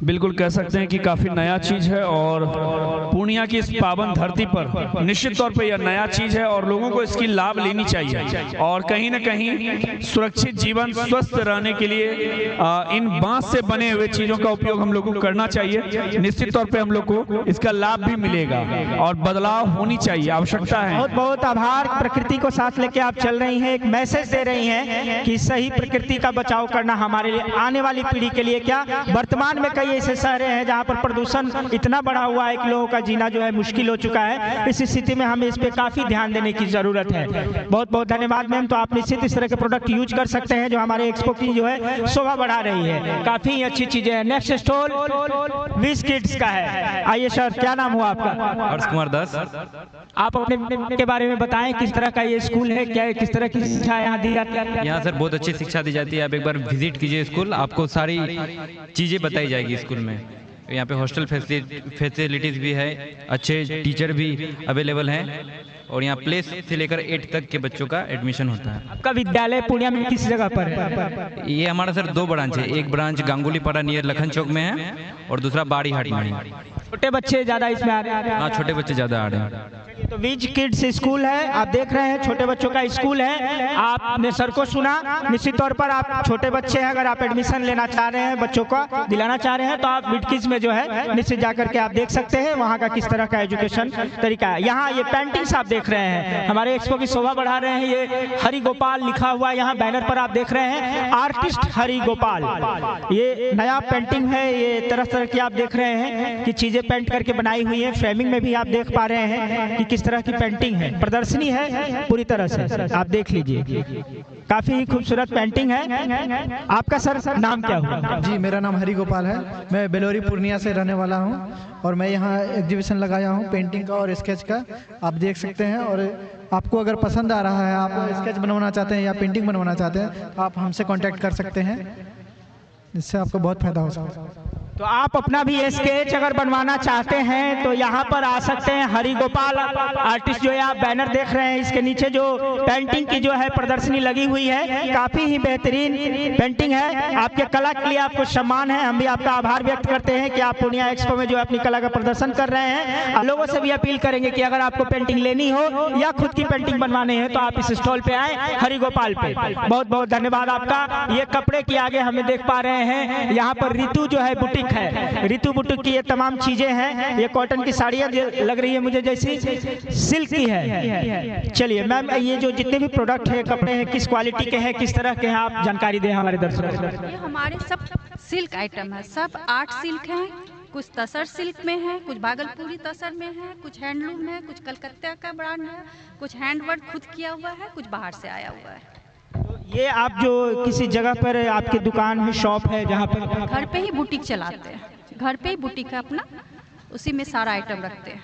बिल्कुल कह सकते हैं कि काफ़ी नया चीज़ है और पूर्णिया की इस पावन धरती पर निश्चित तौर पे यह नया चीज़ है और लोगों को इसकी लाभ लेनी चाहिए। और कहीं ना कहीं सुरक्षित जीवन, स्वस्थ रहने के लिए इन बांस से बने हुए चीज़ों का उपयोग हम लोगों को करना चाहिए। निश्चित तौर पे हम लोग को इसका लाभ भी मिलेगा और बदलाव होनी चाहिए, आवश्यकता है। बहुत बहुत आभार। प्रकृति को साथ लेके आप चल रही हैं, एक मैसेज दे रही हैं कि सही प्रकृति का बचाव करना हमारे लिए, आने वाली पीढ़ी के लिए। क्या वर्तमान में ऐसे शहर हैं जहां पर प्रदूषण इतना बढ़ा हुआ है कि लोगों का जीना जो है मुश्किल हो चुका है। इस स्थिति में हमें इस पे काफी ध्यान देने की जरूरत है। बहुत बहुत धन्यवाद मैम। तो आप निश्चित इस तरह के प्रोडक्ट यूज कर सकते हैं जो हमारे एक्सपो की जो है शोभा बढ़ा रही है। काफी अच्छी चीजें हैं। नेक्स्ट स्टॉल विश किड्स का है। आइए सर, क्या नाम हुआ आपका? हर्ष कुमार दास। आप अपने के बारे में बताएं, किस तरह का ये स्कूल है, क्या किस तरह की शिक्षा यहाँ दी जाती है? यहाँ सर बहुत अच्छी शिक्षा दी जाती है। आप एक बार विजिट कीजिए स्कूल, आपको सारी चीज़ें बताई जाएगी स्कूल में। यहाँ पे हॉस्टल फैसिलिटीज़ भी है, अच्छे टीचर भी अवेलेबल हैं और यहाँ प्ले से लेकर 8 तक के बच्चों का एडमिशन होता है। आपका विद्यालय पूर्णिया में किस जगह पर है? ये हमारा सर 2 ब्रांच है। एक ब्रांच गांगुली पाड़ा नियर लखन चौक में है और दूसरा बाड़ी हाट में है। छोटे बच्चे ज्यादा इसमें आ रहे हैं? हाँ, छोटे बच्चे ज्यादा आ रहे हैं। तो विज किड्स स्कूल है, आप देख रहे हैं, छोटे बच्चों का स्कूल है। आपने सर को सुना। निश्चित तौर पर आप छोटे बच्चे हैं, अगर आप एडमिशन लेना चाह रहे हैं, बच्चों को दिलाना चाह रहे हैं, तो आप विज किड्स में जो है निश्चित जाकर के आप देख सकते हैं वहाँ का किस तरह का एजुकेशन तरीका है। यहाँ ये पेंटिंग्स आप देख रहे हैं, हमारे एक्सपो की शोभा बढ़ा रहे हैं। ये हरि गोपाल लिखा हुआ यहाँ बैनर पर आप देख रहे हैं, आर्टिस्ट हरि गोपाल। ये नया पेंटिंग है, ये तरह तरह की आप देख रहे हैं कि चीजें पेंट करके बनाई हुई है। फ्रेमिंग में भी आप देख पा रहे हैं कि किस तरह की पेंटिंग है। प्रदर्शनी है पूरी तरह से, आप देख लीजिए, काफी ही खूबसूरत पेंटिंग है। आपका सर नाम क्या हुआ? जी, मेरा नाम हरि गोपाल है। मैं बेलोरी पूर्णिया से रहने वाला हूं और मैं यहाँ एग्जीबिशन लगाया हूं पेंटिंग का और स्केच का, आप देख सकते हैं। और आपको अगर पसंद आ रहा है, आप स्केच बनवाना चाहते हैं या पेंटिंग बनवाना चाहते हैं, तो आप हमसे कॉन्टैक्ट कर सकते हैं, इससे आपको बहुत फायदा हो सकता है। तो आप अपना भी स्केच अगर बनवाना चाहते हैं तो यहाँ पर आ सकते हैं। हरि गोपाल आर्टिस्ट जो है, आप बैनर देख रहे हैं, इसके नीचे जो पेंटिंग की जो है प्रदर्शनी लगी हुई है, काफी ही बेहतरीन पेंटिंग है। आपके कला के लिए आपको सम्मान है। हम भी आपका आभार व्यक्त करते हैं कि आप पूर्णिया एक्सपो में जो अपनी कला का प्रदर्शन कर रहे हैं। लोगों से भी अपील करेंगे कि अगर आपको पेंटिंग लेनी हो या खुद की पेंटिंग बनवानी है तो आप इस स्टॉल पे आए, हरि गोपाल पे। बहुत बहुत धन्यवाद आपका। ये कपड़े की आगे हमें देख पा रहे हैं, यहाँ पर ऋतु जो है बुटीक है, ऋतु बुटीक की ये तमाम चीजें हैं। ये कॉटन की साड़ियाँ लग रही है मुझे जैसी सिल्क की है। चलिए मैम, ये जो जितने भी प्रोडक्ट है, कपड़े हैं, किस क्वालिटी के हैं, किस तरह के हैं, आप जानकारी दें हमारे दर्शकों को। ये हमारे सब सिल्क आइटम है, सब आर्ट सिल्क हैं, कुछ तसर सिल्क में है, कुछ भागलपुरी तसर में है, कुछ हैंडलूम है, कुछ कलकत्ता का ब्रांड है, कुछ हैंडवर्क खुद किया हुआ है, कुछ बाहर से आया हुआ है। ये आप जो किसी जगह पर आपकी दुकान है, शॉप है, जहाँ पर घर पे ही बुटीक चलाते हैं, घर पे ही बुटीक है अपना, उसी में सारा आइटम रखते हैं।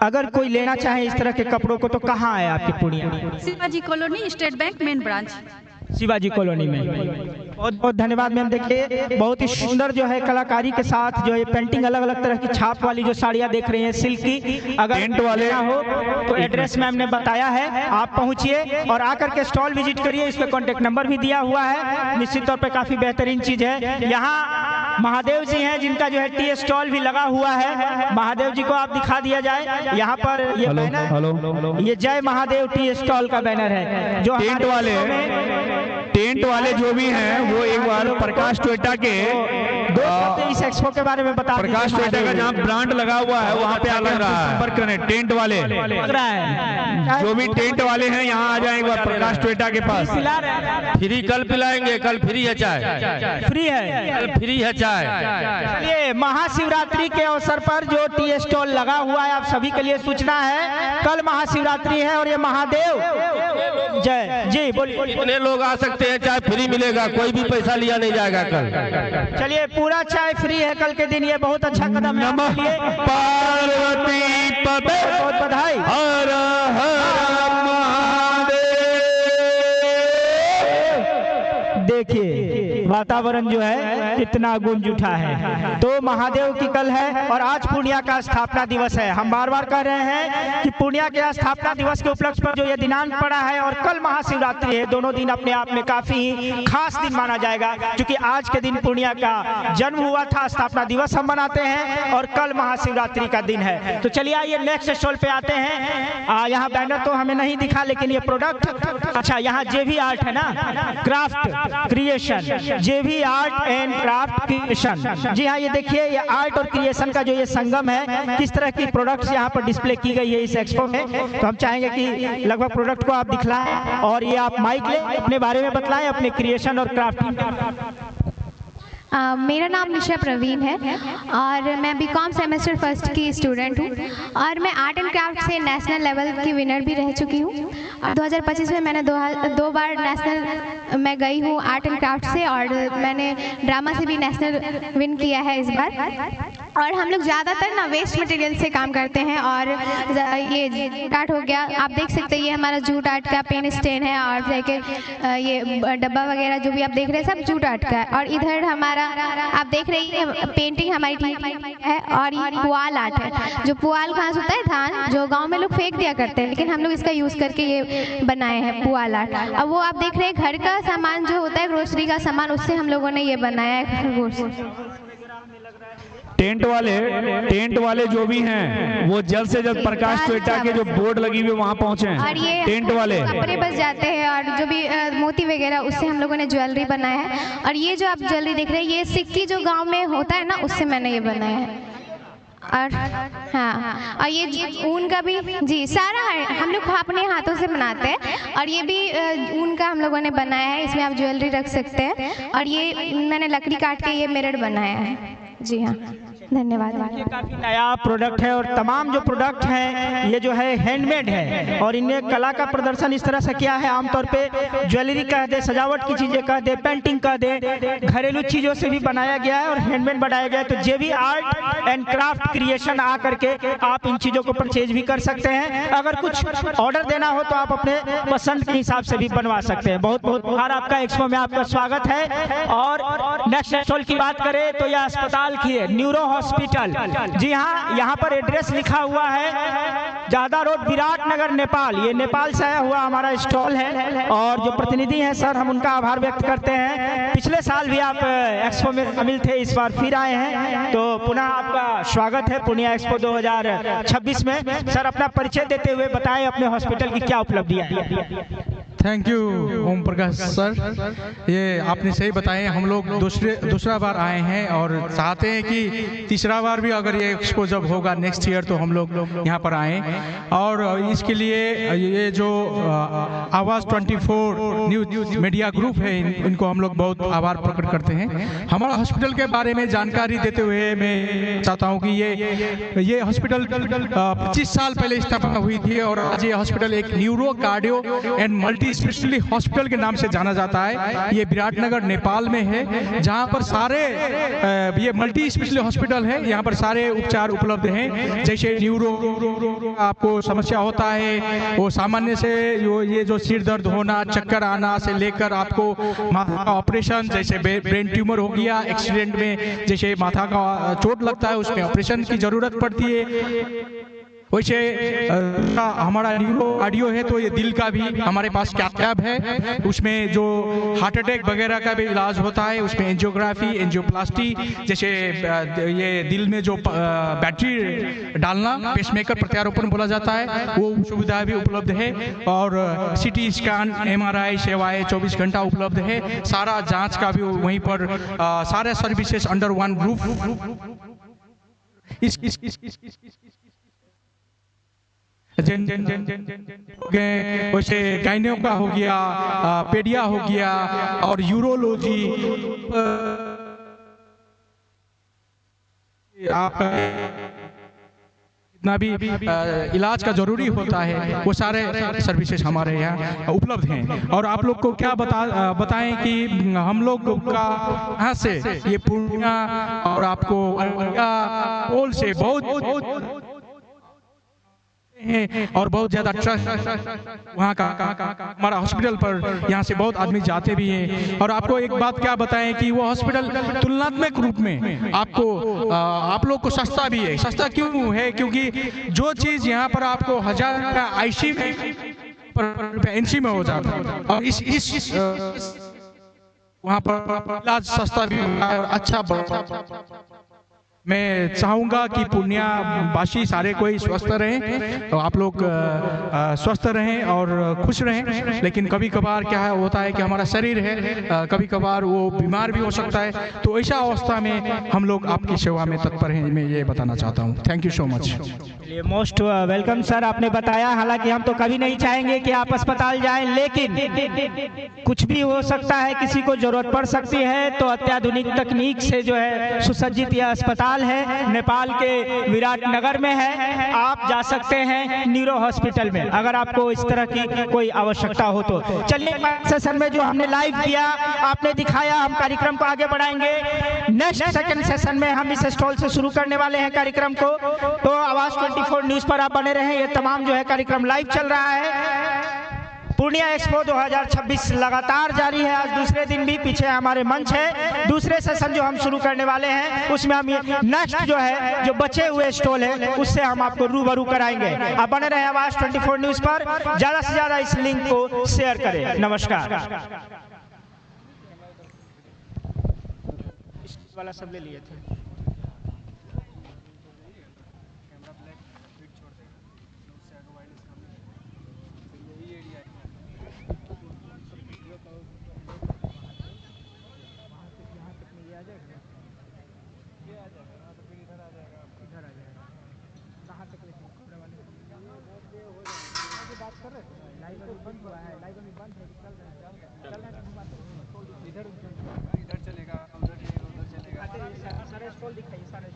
अगर कोई लेना चाहे इस तरह के कपड़ों को तो कहाँ है आपके Purnia? Shivaji colony, state bank main branch, Shivaji colony में। बहुत बहुत धन्यवाद मैम। देखिए, बहुत ही सुंदर जो है कलाकारी के साथ जो है पेंटिंग, अलग अलग तरह की छाप वाली जो साड़ियाँ देख रही हैं सिल्क की। अगर टेंट वाले हो तो एड्रेस मैम ने बताया है, आप पहुंचिए और आकर के स्टॉल विजिट करिए। इस पे कॉन्टेक्ट नंबर भी दिया हुआ है। निश्चित तौर पे काफी बेहतरीन चीज है। यहाँ महादेव जी हैं जिनका जो है टी स्टॉल भी लगा हुआ है। महादेव जी को आप दिखा दिया जाए। यहाँ पर ये बैनर, ये जय महादेव टी स्टॉल का बैनर है। जो टेंट वाले जो भी हैं वो एक बार प्रकाश टोयोटा के इस एक्सपो के बारे में बता। प्रकाश टोयोटा का जहाँ ब्रांड लगा हुआ है वहाँ पे लग रहा है, संपर्क करें। टेंट वाले लग रहा है, जो भी टेंट वाले हैं यहाँ आ जाए एक बार प्रकाश टोयोटा के पास। फ्री कल पिलाएंगे, कल फ्री है चाय, फ्री है, कल फ्री है चाय। चलिए, महाशिवरात्रि के अवसर पर जो टी स्टॉल लगा हुआ है आप सभी के लिए सूचना है, कल महाशिवरात्रि है और ये महादेव जय जी बोलिए। कितने लोग आ सकते हैं, चाय फ्री मिलेगा, कोई भी पैसा लिया नहीं जाएगा कल। चलिए, पूरा चाय फ्री है कल के दिन, ये बहुत अच्छा कदम है। नमः पार्वती पते, बहुत बधाई। हर हर महादेव। देखिए वातावरण जो है कितना गूंज उठा है। तो महादेव की कल है और आज पूर्णिया का स्थापना दिवस है। हम बार बार कह रहे हैं कि पूर्णिया के स्थापना दिवस के उपलक्ष्य पर जो ये दिनांक पड़ा है और कल महाशिवरात्रि है, दोनों दिन अपने आप में काफी खास दिन माना जाएगा, क्योंकि आज के दिन पूर्णिया का जन्म हुआ था, स्थापना दिवस हम मनाते हैं और कल महाशिवरात्रि का दिन है। तो चलिए आइए नेक्स्ट स्टॉल पे आते हैं। यहाँ बैनर तो हमें नहीं दिखा, लेकिन ये प्रोडक्ट, अच्छा यहाँ जेवी आर्ट है ना, क्राफ्ट क्रिएशन, जेवी आर्ट एंड क्राफ्ट क्रिएशन। जी हाँ, ये देखिए, ये आर्ट और क्रिएशन का जो ये संगम है, किस तरह की प्रोडक्ट्स यहाँ पर डिस्प्ले की गई है इस एक्सपो में। तो हम चाहेंगे कि लगभग प्रोडक्ट को आप दिखलाएं और ये आप माइक ले अपने बारे में बतलाएं, अपने क्रिएशन और क्राफ्टिंग। मेरा नाम निशा प्रवीण है और मैं बीकॉम सेमेस्टर फर्स्ट की स्टूडेंट हूँ और मैं आर्ट एंड क्राफ्ट से नेशनल लेवल की विनर भी रह चुकी हूँ। 2025 में मैंने दो बार नेशनल में गई हूँ आर्ट एंड क्राफ्ट से, और मैंने ड्रामा से भी नेशनल विन किया है इस बार। और हम लोग ज़्यादातर ना वेस्ट मटेरियल से काम करते हैं, और ये जूट आर्ट हो गया, आप देख सकते हैं, ये हमारा जूट आर्ट का पेन स्टैंड है, और ये डब्बा वगैरह जो भी आप देख रहे हैं सब जूट आर्ट का है। और इधर हमारा आप देख रही हैं पेंटिंग हमारी है, और ये पुआल आर्ट है, जो पुआल घास होता है धान जो गांव में लोग फेंक दिया करते हैं, लेकिन हम लोग इसका यूज़ करके ये बनाए हैं पुआल आर्ट। अब वो आप देख रहे हैं घर का सामान जो होता है, ग्रोसरी का सामान, उससे हम लोगों ने ये बनाया है। टेंट वाले जो भी हैं वो जल्द से जल्द प्रकाश टोयोटा के जो बोर्ड लगी हुई वहाँ पहुँचे हैं। और ये टेंट वाले कपड़े बस जाते हैं, और जो भी मोती वगैरह उससे हम लोगों ने ज्वेलरी बनाया है। और ये जो आप ज्वेलरी देख रहे हैं, ये सिक्की जो गांव में होता है ना, उससे मैंने ये बनाया है। और हाँ, और ये ऊन का भी जी सारा हम लोग अपने हाथों से बनाते हैं, और ये भी ऊन का हम लोगों ने बनाया है, इसमें आप ज्वेलरी रख सकते हैं। और ये मैंने लकड़ी काट के ये मिरर बनाया है। जी हाँ, धन्यवाद। ये काफी नया प्रोडक्ट है और तमाम जो प्रोडक्ट हैं ये जो है हैंडमेड है, और इन्हें कला का प्रदर्शन इस तरह से किया है। आमतौर पे ज्वेलरी कह दे, सजावट की चीजें कह दे, पेंटिंग कह दे, घरेलू चीजों से भी बनाया गया है और हैंडमेड बनाया गया है। तो जेवी आर्ट एंड क्राफ्ट क्रिएशन आ करके आप इन चीजों को परचेज भी कर सकते हैं। अगर कुछ ऑर्डर देना हो तो आप अपने पसंद के हिसाब से भी बनवा सकते हैं। बहुत बहुत आभार आपका, एक्सपो में आपका स्वागत है। और नेक्स्ट स्टॉल की बात करें तो यह अस्पताल की है, न्यूरो हॉस्पिटल। जी हाँ, यहाँ पर एड्रेस लिखा हुआ है, जादा रोड, विराटनगर, नेपाल। ये नेपाल से आया हुआ हमारा स्टॉल है, और जो प्रतिनिधि हैं सर, हम उनका आभार व्यक्त करते हैं। पिछले साल भी आप एक्सपो में शामिल थे, इस बार फिर आए हैं, तो पुनः आपका स्वागत है पूर्णिया एक्सपो 2026 में। सर, अपना परिचय देते हुए बताएं अपने हॉस्पिटल की क्या उपलब्धियां हैं। Thank you Om Prakash sir, ये आपने सही बताए। हम लोग दूसरा बार आए हैं और चाहते हैं कि तीसरा बार भी अगर ये एक्सपो जब होगा नेक्स्ट ईयर तो हम लोग यहाँ पर आएँ। और इसके लिए ये जो आवाज़ 24 न्यूज मीडिया ग्रुप है, इनको हम लोग बहुत आभार प्रकट करते हैं। हमारा हॉस्पिटल के बारे में जानकारी देते हुए मैं चाहता हूँ कि ये हॉस्पिटल 25 साल पहले स्थापना हुई थी, और आज ये हॉस्पिटल एक neuro cardio and multi speciality hospital के नाम से जाना जाता है। ये विराटनगर नेपाल में है, जहाँ पर सारे ये मल्टी स्पेशलिटी हॉस्पिटल है, यहाँ पर सारे उपचार उपलब्ध हैं। जैसे न्यूरो आपको समस्या होता है, वो सामान्य से ये जो सिर दर्द होना, चक्कर आना से लेकर आपको माथा का ऑपरेशन, जैसे ब्रेन ट्यूमर हो गया, एक्सीडेंट में जैसे माथा का चोट लगता है उसमें ऑपरेशन की जरूरत पड़ती है, वैसे हमारा न्यूरो ऑडियो है तो ये दिल का भी हमारे पास कैथ है, उसमें जो हार्ट अटैक वगैरह का भी इलाज होता है, उसमें एंजियोग्राफी, एंजियोप्लास्टी, जैसे ये दिल में जो बैटरी डालना पेसमेकर प्रत्यारोपण बोला जाता है, वो सुविधा भी उपलब्ध है। और सिटी स्कैन, MRI सेवाएं 24 घंटा उपलब्ध है। सारा जांच का भी वहीं पर सारे सर्विसेज अंडर वन रूफ। वैसे गाइनो का हो गया, पेडिया हो गया और यूरोलॉजी, आपका जितना भी इलाज का जरूरी होता है वो सारे सर्विसेज हमारे यहाँ उपलब्ध हैं। और आप लोग को क्या बताएं कि हम लोग का यहाँ से ये पूर्णिया और आपको पोल से बहुत और बहुत ज़्यादा ट्रस्ट वहाँ का हमारा हॉस्पिटल पर यहाँ से बहुत आदमी जाते भी हैं। और आपको एक बात क्या बताएं कि वो हॉस्पिटल तुलनात्मक रूप में आपको आप लोग को सस्ता भी है। सस्ता क्यों है? क्योंकि जो चीज़ यहाँ पर आपको 1000 का IC में NC में हो जाता है और इस वहाँ पर इलाज सस्ता भी होता है और अच्छा। मैं चाहूँगा कि पूर्णिया वासी सारे कोई स्वस्थ रहें, तो आप लोग स्वस्थ रहें और खुश रहें। लेकिन कभी कभार क्या होता है कि हमारा शरीर है, कभी कभार वो बीमार भी हो सकता है, तो ऐसा अवस्था में हम लोग आपकी सेवा में तत्पर हैं, मैं ये बताना चाहता हूँ। Thank you so much. Most welcome sir. आपने बताया, हालांकि हम तो कभी नहीं चाहेंगे कि आप अस्पताल जाएं, लेकिन कुछ भी हो सकता है, किसी को जरूरत पड़ सकती है, तो अत्याधुनिक तकनीक से जो है सुसज्जित यह अस्पताल है, नेपाल के विराट नगर में है। आप जा सकते हैं न्यूरो हॉस्पिटल में अगर आपको इस तरह की कोई आवश्यकता हो तो। चलिए, सेशन में जो हमने लाइव किया, आपने दिखाया, हम कार्यक्रम को आगे बढ़ाएंगे। नेक्स्ट सेकंड सेशन में हम इस स्टॉल से शुरू करने वाले हैं कार्यक्रम को, तो आवाज 24 न्यूज पर आप बने रहें। ये तमाम जो है कार्यक्रम लाइव चल रहा है। पूर्णिया एक्सपो 2026 लगातार जारी है। आज दूसरे दिन भी पीछे हमारे मंच है। दूसरे सेशन जो हम शुरू करने वाले हैं उसमें हम नेक्स्ट जो है जो बचे हुए स्टॉल है उससे हम आपको रूबरू कराएंगे। आप बने रहे आवाज 24 न्यूज पर। ज्यादा से ज्यादा इस लिंक को शेयर करें। नमस्कार। वाला सब ले लिए थे। इधर चलेगा, उधर चलेगा, सारे स्टॉल दिखाइए, सारे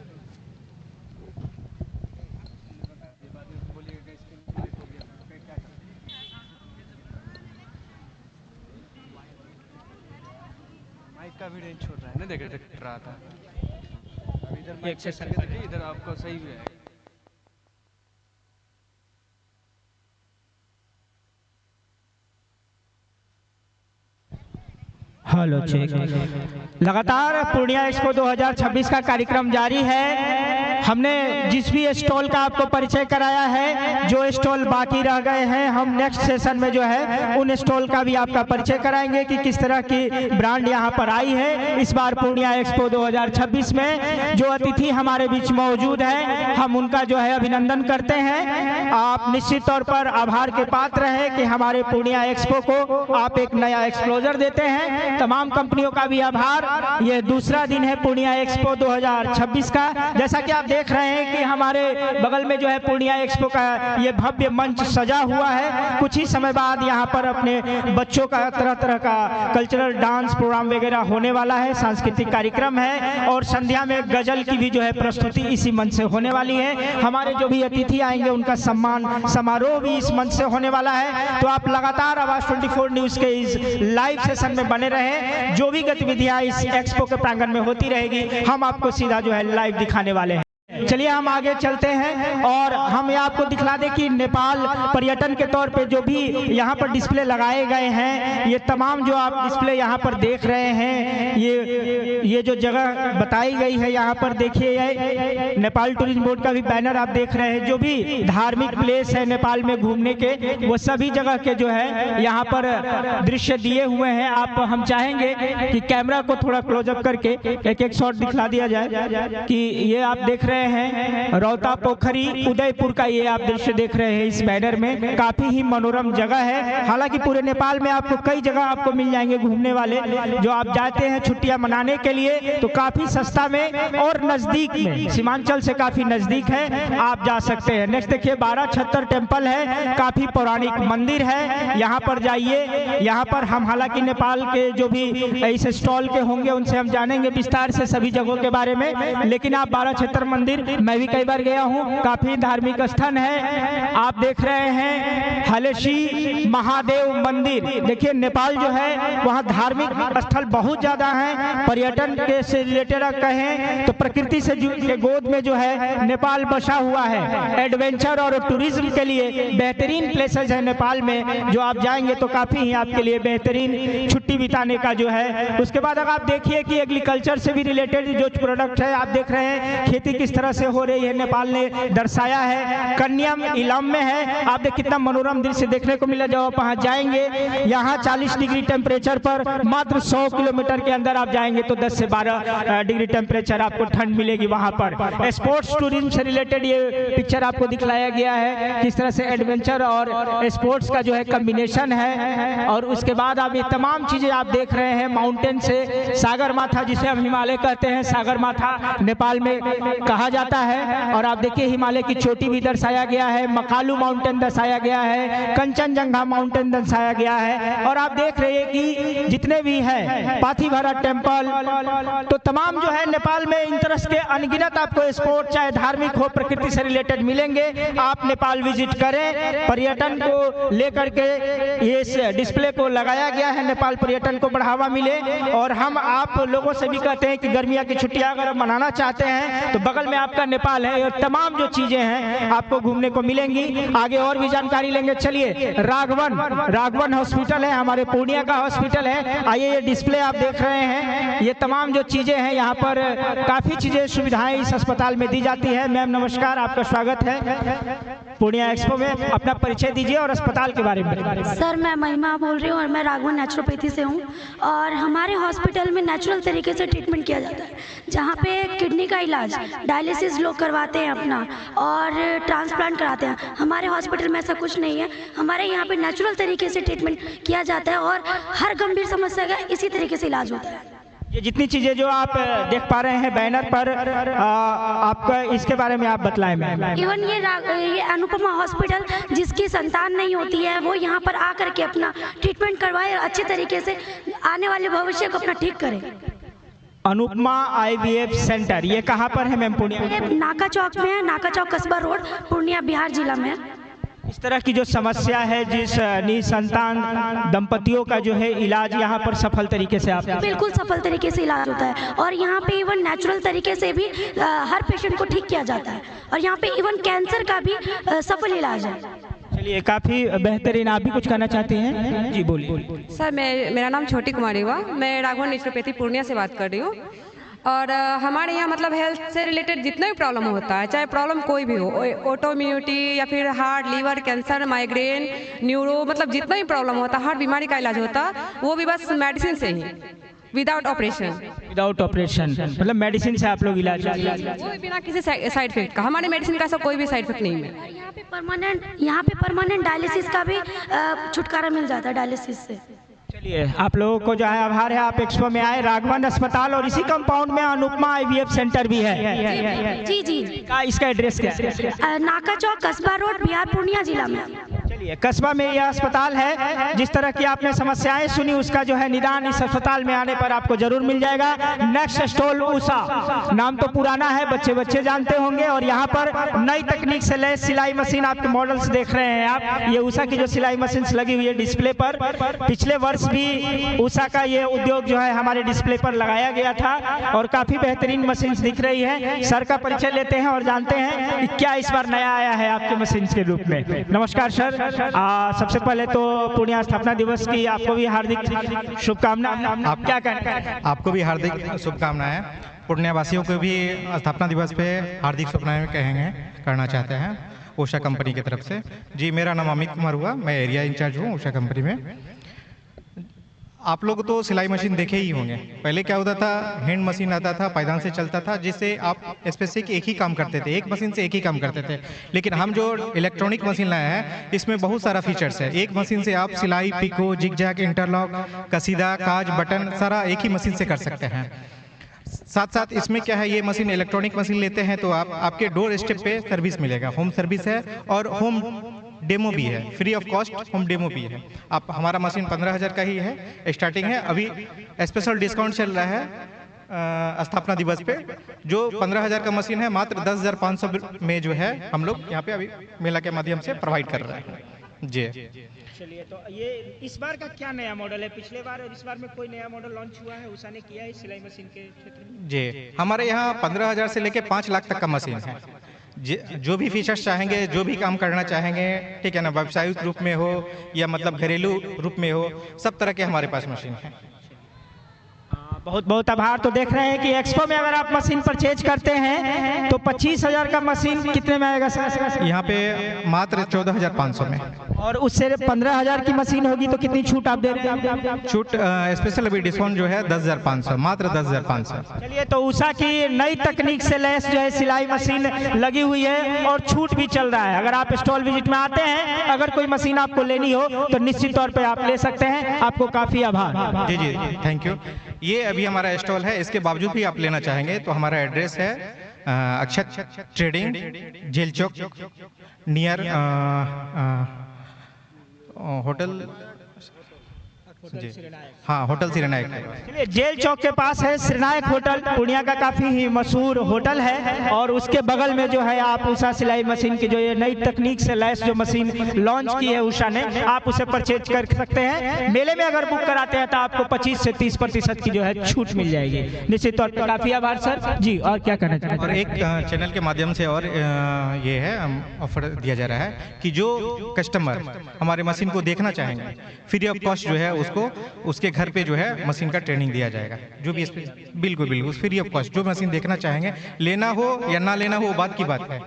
माइक का भी रेंज छोड़ रहा है ना, देख रहा था इधर माइक चेक करके देखिए, इधर आपको सही है। Hello check. लगातार पूर्णिया एक्सपो 2026 का कार्यक्रम जारी है। हमने जिस भी स्टॉल का आपको परिचय कराया है, जो स्टॉल बाकी रह गए हैं हम नेक्स्ट सेशन में जो है उन स्टॉल का भी आपका परिचय कराएंगे कि किस तरह की ब्रांड यहाँ पर आई है। इस बार पूर्णिया एक्सपो 2026 में जो अतिथि हमारे बीच मौजूद है, हम उनका जो है अभिनंदन करते हैं। आप निश्चित तौर पर आभार के पात्र हैं कि हमारे पूर्णिया एक्सपो को आप एक नया एक्सप्लोजर देते हैं। तमाम कंपनियों का भी आभार। ये दूसरा दिन है पूर्णिया एक्सपो 2026 का। जैसा कि आप देख रहे हैं कि हमारे बगल में जो है पूर्णिया एक्सपो का ये भव्य मंच सजा हुआ है। कुछ ही समय बाद यहाँ पर अपने बच्चों का तरह तरह का कल्चरल डांस प्रोग्राम वगैरह होने वाला है, सांस्कृतिक कार्यक्रम है और संध्या में गजल की भी जो है प्रस्तुति इसी मंच से होने वाली है। हमारे जो भी अतिथि आएंगे उनका सम्मान समारोह भी इस मंच से होने वाला है। तो आप लगातार आवाज 24 न्यूज के इस लाइव सेशन में बने रहे। जो भी गतिविधियां इस एक्सपो के प्रांगण में होती रहेगी हम आपको सीधा जो है लाइव दिखाने वाले हैं। चलिए हम आगे चलते हैं और हम ये आपको दिखला दें कि नेपाल पर्यटन के तौर पे जो भी यहाँ पर डिस्प्ले लगाए गए हैं, ये तमाम जो आप डिस्प्ले यहाँ पर देख रहे हैं, ये जो जगह बताई गई है यहाँ पर देखिए, नेपाल टूरिज्म बोर्ड का भी बैनर आप देख रहे हैं। जो भी धार्मिक प्लेस है नेपाल में घूमने के, वो सभी जगह के जो है यहाँ पर दृश्य दिए हुए हैं। आप हम चाहेंगे कि कैमरा को थोड़ा क्लोजअप करके एक एक शॉट दिखला दिया जाए कि ये आप देख रहे हैं रौता पोखरी उदयपुर का ये आप दृश्य देख रहे हैं इस बैनर में। काफी ही मनोरम जगह है। हालांकि पूरे नेपाल में आपको कई जगह आपको मिल जाएंगे घूमने वाले, जो आप जाते हैं छुट्टियां मनाने के लिए तो काफी सस्ता में और नजदीक में, सीमांचल से काफी नजदीक है, आप जा सकते हैं। नेक्स्ट देखिए 1276 टेम्पल है, काफी पौराणिक मंदिर है, यहाँ पर जाइए। यहाँ पर हम हालांकि नेपाल के जो भी इस स्टॉल के होंगे उनसे हम जानेंगे विस्तार से सभी जगहों के बारे में, लेकिन आप 1276 मंदिर मैं भी कई बार गया हूँ, काफी धार्मिक स्थल है। आप देख रहे हैं हलेशी महादेव मंदिर। देखिए नेपाल जो है वहाँ धार्मिक स्थल बहुत ज्यादा है। पर्यटन के से रिलेटेड कहें तो प्रकृति से के गोद में जो है नेपाल बसा हुआ है। एडवेंचर और टूरिज्म के लिए बेहतरीन प्लेसेस है नेपाल में, जो आप जाएंगे तो काफी ही आपके लिए बेहतरीन छुट्टी बिताने का जो है। उसके बाद अगर आप देखिए कि एग्रीकल्चर से भी रिलेटेड जो प्रोडक्ट है, आप देख रहे हैं खेती किस तरह से हो रही है, नेपाल ने दर्शाया है। कन्याम इलाम में है, आप देख कितना मनोरम दृश्य देखने को मिला। जब आप वहाँ जाएंगे, यहाँ 40 डिग्री टेम्परेचर पर मात्र 100 किलोमीटर के अंदर आप जाएंगे तो 10 से 12 डिग्री टेम्परेचर आपको ठंड मिलेगी वहाँ पर। स्पोर्ट्स टूरिज्म से रिलेटेड ये पिक्चर आपको दिखलाया गया है, किस तरह से एडवेंचर और स्पोर्ट्स का जो है कम्बिनेशन है। और उसके बाद आप ये तमाम चीजें आप देख रहे हैं। माउंटेन से सागर माथा, जिसे हम हिमालय कहते हैं, सागर माथा नेपाल में कहा जाता है। और आप देखिए हिमालय की चोटी भी दर्शाया गया है, मकालू माउंटेन दर्शाया गया है, कंचनजंगा माउंटेन दर्शाया गया है। और आप देख रहे हैं कि जितने भी है पाथीभरा टेम्पल, तो तमाम जो है नेपाल में इंटरेस्ट के अनगिनत आपको स्पोर्ट चाहे धार्मिक हो, प्रकृति से रिलेटेड मिलेंगे। आप नेपाल विजिट करें, पर्यटन को लेकर के ये डिस्प्ले को लगाया गया है, नेपाल पर्यटन को बढ़ावा मिले। और हम आप लोगों से भी कहते हैं कि गर्मियां की छुट्टियां अगर आप मनाना चाहते हैं तो बगल में आपका नेपाल है, और तमाम जो चीजें हैं आपको घूमने को मिलेंगी। आगे और भी जानकारी लेंगे। चलिए राघवन हॉस्पिटल है, हमारे पूर्णिया का हॉस्पिटल है। आइए ये डिस्प्ले आप देख रहे हैं, ये तमाम जो चीजें हैं यहाँ पर काफी चीजें सुविधाएं इस अस्पताल में दी जाती है। मैम नमस्कार, आपका स्वागत है पूर्णिया एक्सपो में। अपना परिचय दीजिए और अस्पताल के बारे में। सर मैं महिमा बोल रही हूँ और मैं राघवन नेचुरोपैथी से हूँ। और हमारे हॉस्पिटल में नेचुरल तरीके से ट्रीटमेंट किया जाता है, जहाँ पे किडनी का इलाज, डायलिसिस लोग करवाते हैं अपना, और ट्रांसप्लांट कराते हैं। हमारे हॉस्पिटल में ऐसा कुछ नहीं है। हमारे यहाँ पे नेचुरल तरीके से ट्रीटमेंट किया जाता है और हर गंभीर समस्या का इसी तरीके से इलाज होता है। ये जितनी चीजें जो आप देख पा रहे हैं बैनर पर, आपका इसके बारे में आप बतलाएं मैम। इवन ये अनुपमा हॉस्पिटल, जिसकी संतान नहीं होती है, वो यहाँ पर आकर के अपना ट्रीटमेंट करवाए और अच्छे तरीके से आने वाले भविष्य को अपना ठीक करे। अनुपमा IVF सेंटर ये कहाँ पर है मैम? पूर्णिया नाका चौक में है, नाका चौक कस्बा रोड, पूर्णिया बिहार जिला में है। इस तरह की जो समस्या है, जिस निसंतान दंपतियों का जो है इलाज यहाँ पर सफल तरीके से आप बिल्कुल सफल तरीके से इलाज होता है। और यहाँ पे इवन नेचुरल तरीके से भी हर पेशेंट को ठीक किया जाता है। और यहाँ पे इवन कैंसर का भी सफल इलाज है। चलिए काफी बेहतरीन। आप भी कुछ कहना चाहते हैं? जी बोलिए। सर मेरा नाम छोटी कुमारी हुआ, मैं राघवन नेचुरोपैथी पूर्णिया से बात कर रही हूँ। और हमारे यहाँ मतलब हेल्थ से रिलेटेड जितना भी प्रॉब्लम होता है, चाहे प्रॉब्लम कोई भी हो, ऑटोइम्यूनिटी या फिर heart, liver, cancer, migraine, neuro, मतलब जितना भी प्रॉब्लम होता है, हर बीमारी का इलाज होता है, वो भी बस मेडिसिन से ही, विदाउट ऑपरेशन। मतलब मेडिसिन से आप लोग इलाज, वो भी बिना किसी साइड इफेक्ट का। हमारे मेडिसिन का ऐसा कोई भी साइड इफेक्ट नहीं है। यहाँ पे परमानेंट डायलिसिस का भी छुटकारा मिल जाता है डायलिसिस से। चलिए आप लोगों को जो है आभार है, आप एक्सपो में आए। राघवन अस्पताल और इसी कंपाउंड में अनुपमा IVF सेंटर भी है। जी। इसका एड्रेस क्या है? नाका चौक कस्बा रोड, बिहार पूर्णिया जिला में। कस्बा में यह अस्पताल है, जिस तरह की आपने समस्याएं सुनी उसका जो है निदान इस अस्पताल में आने पर आपको जरूर मिल जाएगा। नेक्स्ट स्टॉल उषा, नाम तो पुराना है, बच्चे जानते होंगे। और यहाँ पर नई तकनीक से लैस सिलाई मशीन आपके मॉडल्स देख रहे हैं आप। ये उषा की जो सिलाई मशीन लगी हुई है डिस्प्ले पर, पिछले वर्ष भी उषा का ये उद्योग जो है हमारे डिस्प्ले पर लगाया गया था और काफी बेहतरीन मशीन दिख रही है। सर का परिचय लेते हैं और जानते हैं कि क्या इस बार नया आया है आपके मशीन के रूप में। नमस्कार सर, सबसे पहले तो पूर्णिया स्थापना दिवस की आपको भी हार्दिक शुभकामनाएं। आप क्या कहना? आपको भी हार्दिक शुभकामनाएं। पूर्णिया वासियों को भी स्थापना दिवस पे हार्दिक शुभकामनाएं करना चाहते हैं उषा कंपनी की तरफ से। जी, मेरा नाम अमित कुमार हुआ, मैं एरिया इंचार्ज हूँ उषा कंपनी में। आप लोग तो सिलाई मशीन देखे ही होंगे। पहले क्या होता था, हैंड मशीन आता था, पायदान से चलता था, जिससे आप स्पेसिफिक एक ही काम करते थे, एक मशीन से एक ही काम करते थे। लेकिन हम जो इलेक्ट्रॉनिक मशीन लाए हैं इसमें बहुत सारा फीचर्स है। एक मशीन से आप सिलाई, पिको, जिगजैग, इंटरलॉक, कसीदा, काज, बटन सारा एक ही मशीन से कर सकते हैं। साथ साथ इसमें क्या है, ये मशीन इलेक्ट्रॉनिक मशीन लेते हैं तो आपके डोर स्टेप पे सर्विस मिलेगा। होम सर्विस है और होम डेमो भी है, free of cost home demo भी है। आप हमारा मशीन 15,000 का ही है, स्टार्टिंग है। अभी स्पेशल डिस्काउंट चल रहा है स्थापना दिवस पे। जो 15,000 का मशीन है मात्र 10,500 में जो है हम लोग यहाँ पे अभी मेला के माध्यम से प्रोवाइड कर रहे हैं। जी चलिए, तो ये इस बार का क्या नया मॉडल है? पिछले बार और इस बार में कोई नया मॉडल लॉन्च हुआ है उषा ने किया है सिलाई मशीन के क्षेत्र में? जी, हमारे यहाँ 15,000 से लेके 5 लाख तक का मशीन है। जो भी फीचर्स चाहेंगे, जो भी काम करना चाहेंगे, ठीक है ना, व्यावसायिक रूप में हो या मतलब घरेलू रूप में हो, सब तरह के हमारे पास मशीन है। बहुत बहुत आभार। तो देख रहे हैं कि एक्सपो में अगर आप मशीन परचेज करते हैं तो 25,000 का मशीन कितने में आएगा सर? यहाँ पे मात्र 14,500 में। और उससे 15,000 की मशीन होगी तो कितनी छूट आप दे रहे हैं? छूट स्पेशल अभी डिस्काउंट जो है 10,500, मात्र 10,500। चलिए, तो उषा की नई तकनीक से लैस जो है सिलाई मशीन लगी हुई है और छूट भी चल रहा है। अगर आप स्टॉल विजिट में आते हैं, अगर कोई मशीन आपको लेनी हो तो निश्चित तौर पर आप ले सकते हैं। आपको काफी आभार। जी जी, थैंक यू। ये अभी हमारा स्टॉल है, इसके बावजूद भी आप लेना चाहेंगे तो हमारा एड्रेस है अक्षत ट्रेडिंग, जेल चौक, नियर होटल, हाँ, होटल श्रीनायक। चलिए, जेल चौक के पास है श्रीनायक होटल, पूर्णिया का काफी ही मशहूर होटल है। और उसके बगल में जो है आप उषा सिलाई मशीन की जो ये नई तकनीक से लैस जो मशीन लॉन्च की है उषा ने, आप उसे परचेज कर सकते हैं। मेले में अगर बुक कराते हैं तो आपको 25 से 30% की जो है छूट मिल जाएगी। निश्चित तौर पर काफी आभार सर जी। और क्या कहना चाहते हैं? और एक चैनल के माध्यम से और ये है ऑफर दिया जा रहा है कि जो कस्टमर हमारे मशीन को देखना चाहेंगे, फ्री ऑफ कॉस्ट जो है उसको उसके घर पे जो है मशीन का ट्रेनिंग दिया जाएगा। जो भी बिल्कुल फ्री ऑफ कॉस्ट, जो मशीन देखना चाहेंगे, लेना हो या ना लेना हो वो बात की बात है,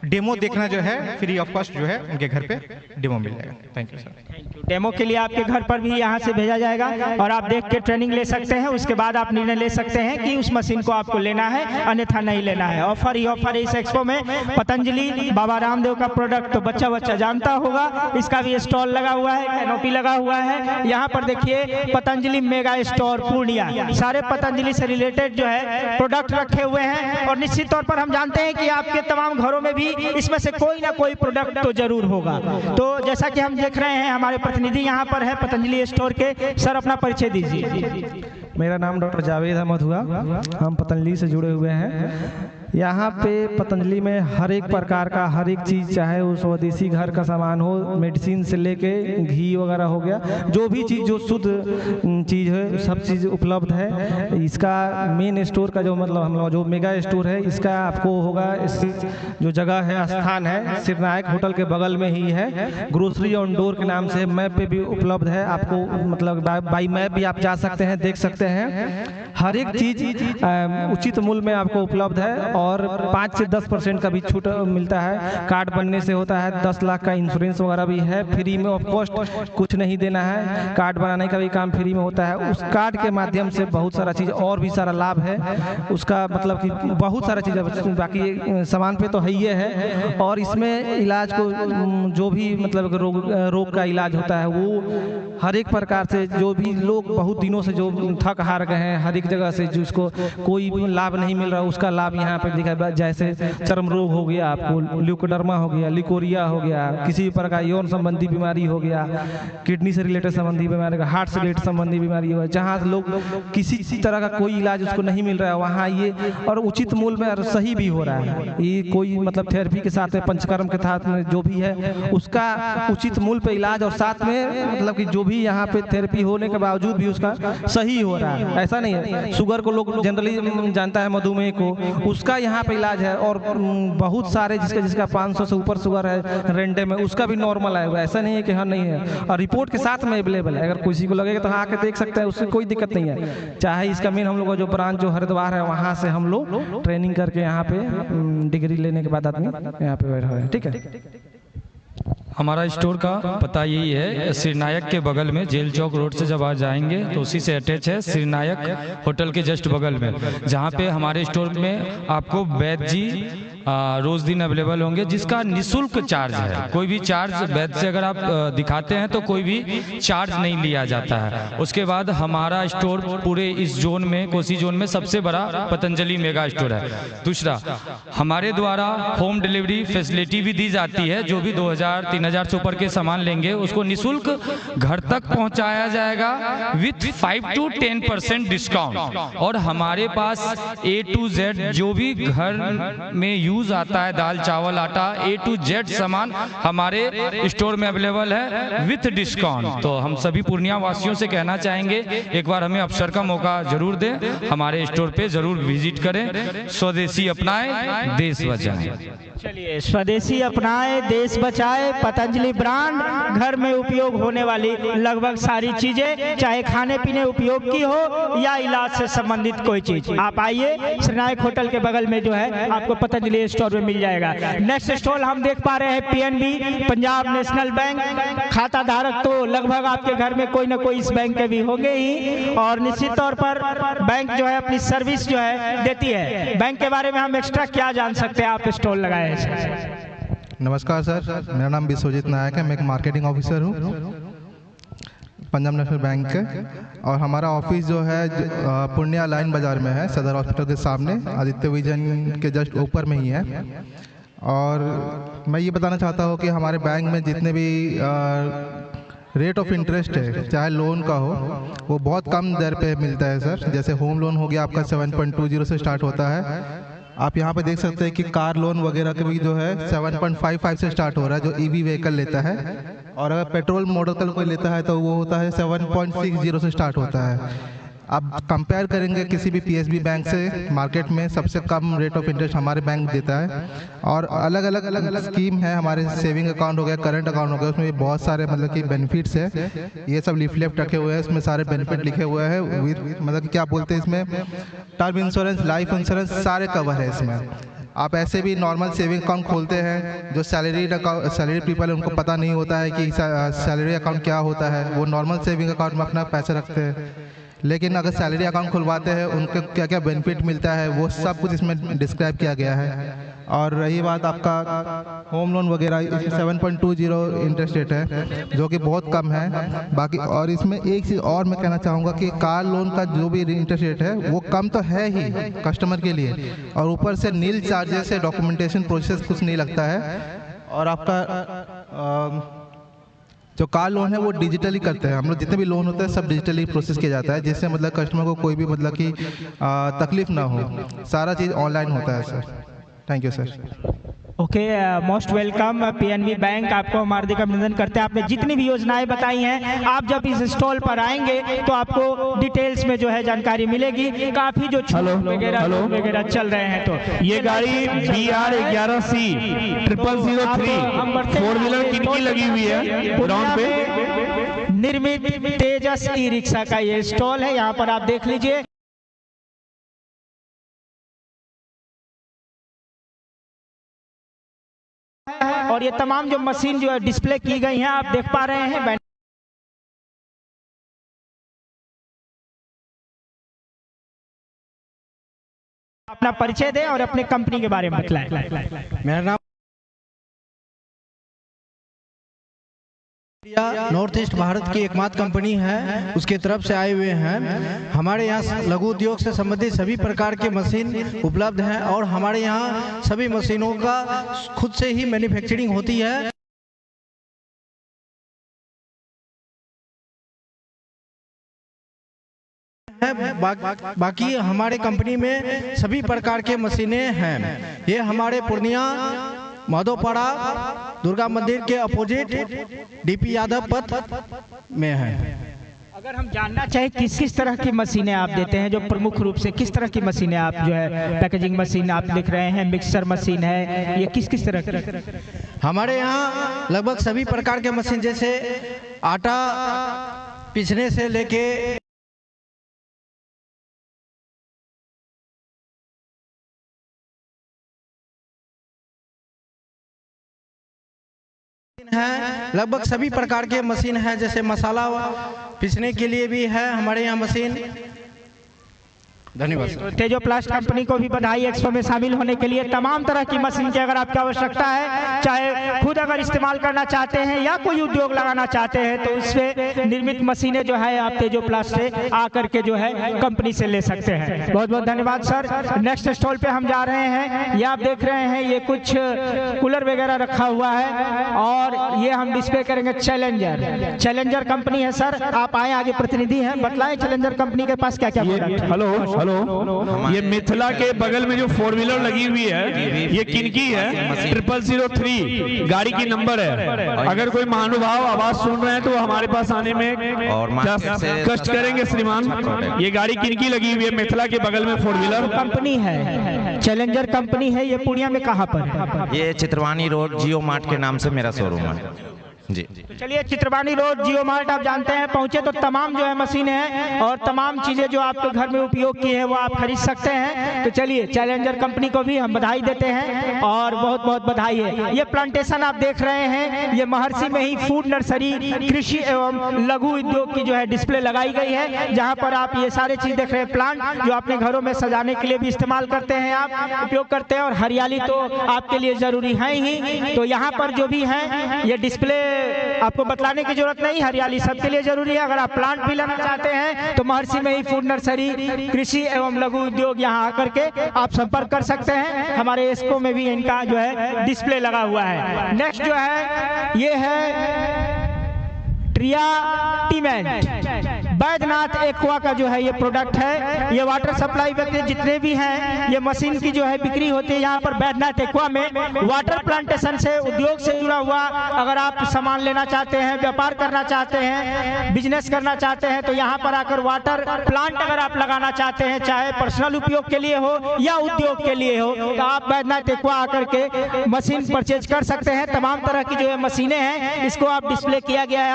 डेमो देखना जो है फ्री ऑफ कॉस्ट जो है उनके घर पे डेमो मिल जाएगा। Thank you sir. डेमो के लिए आपके घर पर भी यहाँ से भेजा जाएगा और आप देख के ट्रेनिंग ले सकते हैं। उसके बाद आप निर्णय ले सकते हैं कि उस मशीन को आपको लेना है अन्यथा नहीं लेना है। ऑफर ही ऑफर है इस एक्सपो में। पतंजलि बाबा रामदेव का प्रोडक्ट तो बच्चा जानता होगा, इसका भी स्टॉल लगा हुआ है, कैनोपी लगा हुआ है। यहाँ पर देखिए पतंजलि मेगा स्टोर पूर्णिया, सारे पतंजलि से रिलेटेड जो है प्रोडक्ट रखे हुए हैं। और निश्चित तौर पर हम जानते हैं कि आपके तमाम घरों में भी इसमें से कोई ना कोई प्रोडक्ट तो जरूर होगा। तो जैसा कि हम देख रहे हैं हमारे प्रतिनिधि यहाँ पर है पतंजलि स्टोर के। सर, अपना परिचय दीजिए। मेरा नाम डॉक्टर जावेद अहमद हुआ, हम पतंजलि से जुड़े हुए हैं। यहाँ पे पतंजलि में हर एक प्रकार का हर एक चीज़, चाहे वो स्वदेशी घर का सामान हो, मेडिसिन से लेके घी वगैरह हो गया, जो भी चीज़ जो शुद्ध चीज़ है सब चीज़ उपलब्ध है। इसका मेन स्टोर का जो मतलब हम लोग जो मेगा स्टोर है, इसका आपको होगा इस जो जगह है, स्थान है, श्रीनायक होटल के बगल में ही है। ग्रोसरी ऑन डोर के नाम से मैप पे भी उपलब्ध है। आपको मतलब बाई मैप भी आप जा सकते हैं, देख सकते हैं। हर एक चीज़ उचित मूल्य में आपको उपलब्ध है और 5 से 10% का भी छूट मिलता है। कार्ड बनने से होता है 10 लाख का इंश्योरेंस वगैरह भी है, फ्री में ऑफ कॉस्ट, कुछ नहीं देना है। कार्ड बनाने का भी काम फ्री में होता है। उस कार्ड के माध्यम से बहुत सारा चीज़ और भी सारा लाभ है उसका, मतलब कि बहुत सारा चीज़, बाकी सामान पे तो है ही है। और इसमें इलाज को जो भी मतलब रोग का इलाज होता है वो हर एक प्रकार से, जो भी लोग बहुत दिनों से जो थक हार गए हैं हर एक जगह से, जिसको कोई लाभ नहीं मिल रहा उसका लाभ यहाँ पे पर दिखा, जैसे चर्म रोग हो गया, आपको ल्यूकोडर्मा हो गया, लिकोरिया हो गया, किसी भी प्रकार यौन संबंधी बीमारी हो गया, किडनी से रिलेटेड संबंधी बीमारी, हार्ट से रिलेटेड संबंधी बीमारी हो गया, जहाँ लोग किसी तरह का कोई इलाज उसको नहीं मिल रहा है, वहाँ ये और उचित मूल्य में और सही भी हो रहा है। ये कोई मतलब थेरेपी के साथ में, पंचकर्म के साथ में जो भी है उसका उचित मूल्य पे इलाज, और साथ में मतलब कि जो भी यहाँ पे थेरेपी होने के बावजूद भी उसका सही हो रहा है। ऐसा नहीं है, शुगर को लोग जनरली जानता है, मधुमेह को, उसका यहाँ पे इलाज है, और बहुत सारे जिसका 500 से ऊपर शुगर है रेंडे में, उसका भी नॉर्मल है। ऐसा नहीं है कि हाँ नहीं है, और रिपोर्ट के साथ में अवेलेबल है। अगर किसी को लगेगा तो हाँ आके देख सकते हैं, उससे कोई दिक्कत नहीं है। चाहे इसका मेन हम लोग का जो ब्रांच जो हरिद्वार है, वहाँ से हम लोग ट्रेनिंग करके यहाँ पे डिग्री लेने के बाद आदमी यहाँ पे बैठा है। ठीक है। हमारा स्टोर का पता यही है, श्रीनायक के बगल में, जेल चौक रोड से जब आ जाएंगे तो उसी से अटैच है, श्रीनायक होटल के जस्ट बगल में, जहाँ पे हमारे स्टोर में आपको वैद्य जी रोज दिन अवेलेबल होंगे, जिसका निःशुल्क चार्ज है। कोई भी चार्ज वैद्य से अगर आप दिखाते हैं तो कोई भी चार्ज नहीं लिया जाता है। उसके बाद हमारा स्टोर पूरे इस जोन में, कोसी जोन में सबसे बड़ा पतंजलि मेगा स्टोर है। दूसरा, हमारे द्वारा होम डिलीवरी फैसिलिटी भी दी जाती है। जो भी 2000-3000 से ऊपर के सामान लेंगे उसको निःशुल्क घर तक पहुंचाया जाएगा विथ 5 to 10% डिस्काउंट। और हमारे पास A to Z जो भी घर में यूज आता है, दाल चावल आटा A to Z सामान हमारे स्टोर में अवेलेबल है विथ डिस्काउंट। तो हम सभी पूर्णिया वासियों से कहना चाहेंगे, एक बार हमें अवसर का मौका जरूर दें, हमारे स्टोर पे जरूर विजिट करें। स्वदेशी अपनाएं, देश बचाएं। चलिए, स्वदेशी अपनाए, देश बचाए, पतंजलि ब्रांड, घर में उपयोग होने वाली लगभग सारी चीजें, चाहे खाने पीने उपयोग की हो या इलाज से संबंधित कोई चीज, आप आइए, श्रीनायक होटल के बगल में जो है आपको पतंजलि स्टोर में मिल जाएगा। नेक्स्ट स्टॉल हम देख पा रहे हैं PNB, पंजाब नेशनल बैंक। खाता धारक तो लगभग आपके घर में कोई ना कोई इस बैंक के भी होंगे ही, और निश्चित तौर पर बैंक जो है अपनी सर्विस जो है देती है। बैंक के बारे में हम एक्स्ट्रा क्या जान सकते हैं, आप स्टॉल लगाए। नमस्कार सर, मेरा नाम विश्वजीत नायक है, मैं एक मार्केटिंग ऑफिसर हूँ पंजाब नेशनल बैंक के, और हमारा ऑफिस जो है पूर्णिया लाइन बाजार में है, सदर हॉस्पिटल के सामने, आदित्य विजन के जस्ट ऊपर में ही है। और मैं ये बताना चाहता हूँ कि हमारे बैंक में जितने भी रेट ऑफ इंटरेस्ट है, चाहे लोन का हो, वो बहुत कम दर पे मिलता है सर। जैसे होम लोन हो गया आपका 7.20 से स्टार्ट होता है। आप यहाँ पे देख सकते हैं कि कार लोन वगैरह के भी जो है 7.55 से स्टार्ट हो रहा है, जो ईवी व्हीकल लेता है। और अगर पेट्रोल मॉडल का कोई लेता है तो वो होता है 7.60 से स्टार्ट होता है। आप कंपेयर करेंगे किसी भी PSB बैंक से, मार्केट में सबसे कम रेट ऑफ इंटरेस्ट हमारे बैंक देता है। और अलग अलग स्कीम है, हमारे सेविंग अकाउंट हो गया, करंट अकाउंट हो गया, उसमें बहुत सारे मतलब कि बेनिफिट्स है। ये सब लीफलेट रखे हुए हैं, इसमें सारे बेनिफिट लिखे हुए हैं विद मतलब क्या बोलते हैं, इसमें टर्म इंश्योरेंस, लाइफ इंश्योरेंस सारे कवर है इसमें। आप ऐसे भी नॉर्मल सेविंग अकाउंट खोलते हैं, जो सैलरी पीपल है उनको पता नहीं होता है कि सैलरी अकाउंट क्या होता है, वो नॉर्मल सेविंग अकाउंट में अपना पैसे रखते हैं। लेकिन अगर सैलरी अकाउंट खुलवाते हैं उनको क्या क्या बेनिफिट मिलता है वो सब कुछ इसमें डिस्क्राइब किया गया है। और रही बात आपका होम लोन वगैरह, 7.20 इंटरेस्ट रेट है, जो कि बहुत कम है बाकी। और इसमें एक चीज़ और मैं कहना चाहूँगा कि कार लोन का जो भी इंटरेस्ट रेट है वो कम तो है ही कस्टमर के लिए, और ऊपर से नील चार्जेस से डॉक्यूमेंटेशन प्रोसेस कुछ नहीं लगता है। और आपका जो कार लोन है वो डिजिटली करते हैं हम लोग, जितने भी लोन होते हैं सब डिजिटली प्रोसेस किया जाता है, जिससे मतलब कस्टमर को कोई भी मतलब कि तकलीफ ना हो, सारा चीज़ ऑनलाइन होता है sir. Thank you sir. Okay, most welcome PNB bank, आपको हम हार्दिक अभिनंदन करते हैं। आपने जितनी भी योजनाएं बताई हैं, आप जब इस स्टॉल पर आएंगे तो आपको डिटेल्स में जो है जानकारी मिलेगी। काफी जो छूट वगैरह चल रहे हैं, तो ये गाड़ी BR 11C 0003 4 व्हीलर किनकी लगी हुई है ग्राउंड पे? निर्मित तेजस ई रिक्शा का ये स्टॉल है, यहाँ पर आप देख लीजिए। और ये तमाम जो मशीन जो है डिस्प्ले की गई हैं, आप देख पा रहे हैं। अपना परिचय दें और अपने कंपनी के बारे में बतलाएं। मेरा नाम नॉर्थ ईस्ट भारत की एकमात्र कंपनी है, उसके तरफ से आए हुए हैं। हमारे यहाँ लघु उद्योग से संबंधित सभी प्रकार के मशीन उपलब्ध हैं और हमारे यहाँ सभी मशीनों का खुद से ही मैन्युफैक्चरिंग होती है। बाकी हमारे कंपनी में सभी प्रकार के मशीनें हैं। ये हमारे पूर्णिया माधोपाड़ा दुर्गा मंदिर के अपोजिट डीपी यादव पथ में है। अगर हम जानना चाहें किस किस तरह की मशीनें आप देते हैं, जो प्रमुख रूप से किस तरह की मशीनें आप जो है, पैकेजिंग मशीन आप लिख रहे हैं, मिक्सर मशीन है, ये किस किस तरह की? हमारे यहाँ लगभग सभी प्रकार के मशीन, जैसे आटा पीसने से लेके है, लगभग सभी प्रकार के मशीन है। जैसे मसाला पीसने के लिए भी है हमारे यहाँ मशीन। धन्यवाद। तेजोप्लास्ट कंपनी को भी बधाई एक्सपो में शामिल होने के लिए। तमाम तरह की मशीन की अगर आपको आवश्यकता है, चाहे खुद अगर इस्तेमाल करना चाहते हैं या कोई उद्योग लगाना चाहते हैं, तो इससे निर्मित मशीनें जो है आप तेजोप्लास्ट से आकर के जो है कंपनी से ले सकते हैं। बहुत बहुत धन्यवाद सर। नेक्स्ट स्टॉल पे हम जा रहे हैं। ये आप देख रहे हैं, ये कुछ कूलर वगैरह रखा हुआ है और ये हम डिस्प्ले करेंगे। चैलेंजर कंपनी है सर, आप आए, आगे प्रतिनिधि हैं, बतलाएं चैलेंजर कंपनी के पास क्या क्या प्रोडक्ट। हेलो, ये मिथिला के बगल में जो 4 व्हीलर लगी हुई है, ये किनकी है? 0003 गाड़ी की नंबर है। अगर कोई महानुभाव आवाज सुन रहे हैं तो हमारे पास आने में कष्ट करेंगे श्रीमान। ये गाड़ी किनकी लगी हुई है? मिथिला के बगल में 4 व्हीलर कंपनी है, चैलेंजर कंपनी है। ये पूर्णिया में कहाँ पर? ये चित्रवानी रोड जियो मार्ट के नाम से मेरा शोरूम है जी। तो चलिए, चित्रवानी रोड जियो मार्ट आप जानते हैं, पहुंचे तो तमाम जो है मशीनें हैं और तमाम चीजें जो आपके घर में उपयोग की है वो आप खरीद सकते हैं। तो चलिए, चैलेंजर कंपनी को भी हम बधाई देते हैं और बहुत बहुत बधाई है। ये प्लांटेशन आप देख रहे हैं, ये महर्षि में ही फूड नर्सरी कृषि एवं लघु उद्योग की जो है डिस्प्ले लगाई गई है, जहाँ पर आप ये सारे चीज देख रहे हैं। प्लांट जो अपने घरों में सजाने के लिए भी इस्तेमाल करते हैं, आप उपयोग करते हैं, और हरियाली तो आपके लिए जरूरी है ही। तो यहाँ पर जो भी है ये डिस्प्ले आपको बतलाने की जरूरत नहीं, हरियाली सबके लिए जरूरी है। अगर आप प्लांट भी लेना चाहते हैं तो महर्षि में ही फूड नर्सरी कृषि एवं लघु उद्योग यहाँ आकर के आप संपर्क कर सकते हैं। हमारे एक्सपो में भी इनका जो है डिस्प्ले लगा हुआ है। नेक्स्ट जो है ये है बैद्यनाथ एक्वा का जो है ये प्रोडक्ट है। ये वाटर सप्लाई व्यक्ति जितने भी हैं, ये मशीन की जो है बिक्री होती है यहाँ पर बैद्यनाथ एक्वा में। वाटर प्लांटेशन से, उद्योग से जुड़ा हुआ अगर आप सामान लेना चाहते हैं, व्यापार करना चाहते हैं, बिजनेस करना चाहते हैं, तो यहाँ पर आकर वाटर प्लांट अगर आप लगाना चाहते हैं, चाहे पर्सनल उपयोग के लिए हो या उद्योग के लिए हो, तो आप बैद्यनाथ एक्वा आकर के मशीन परचेज कर सकते हैं। तमाम तरह की जो है मशीनें हैं, इसको आप डिस्प्ले किया गया है।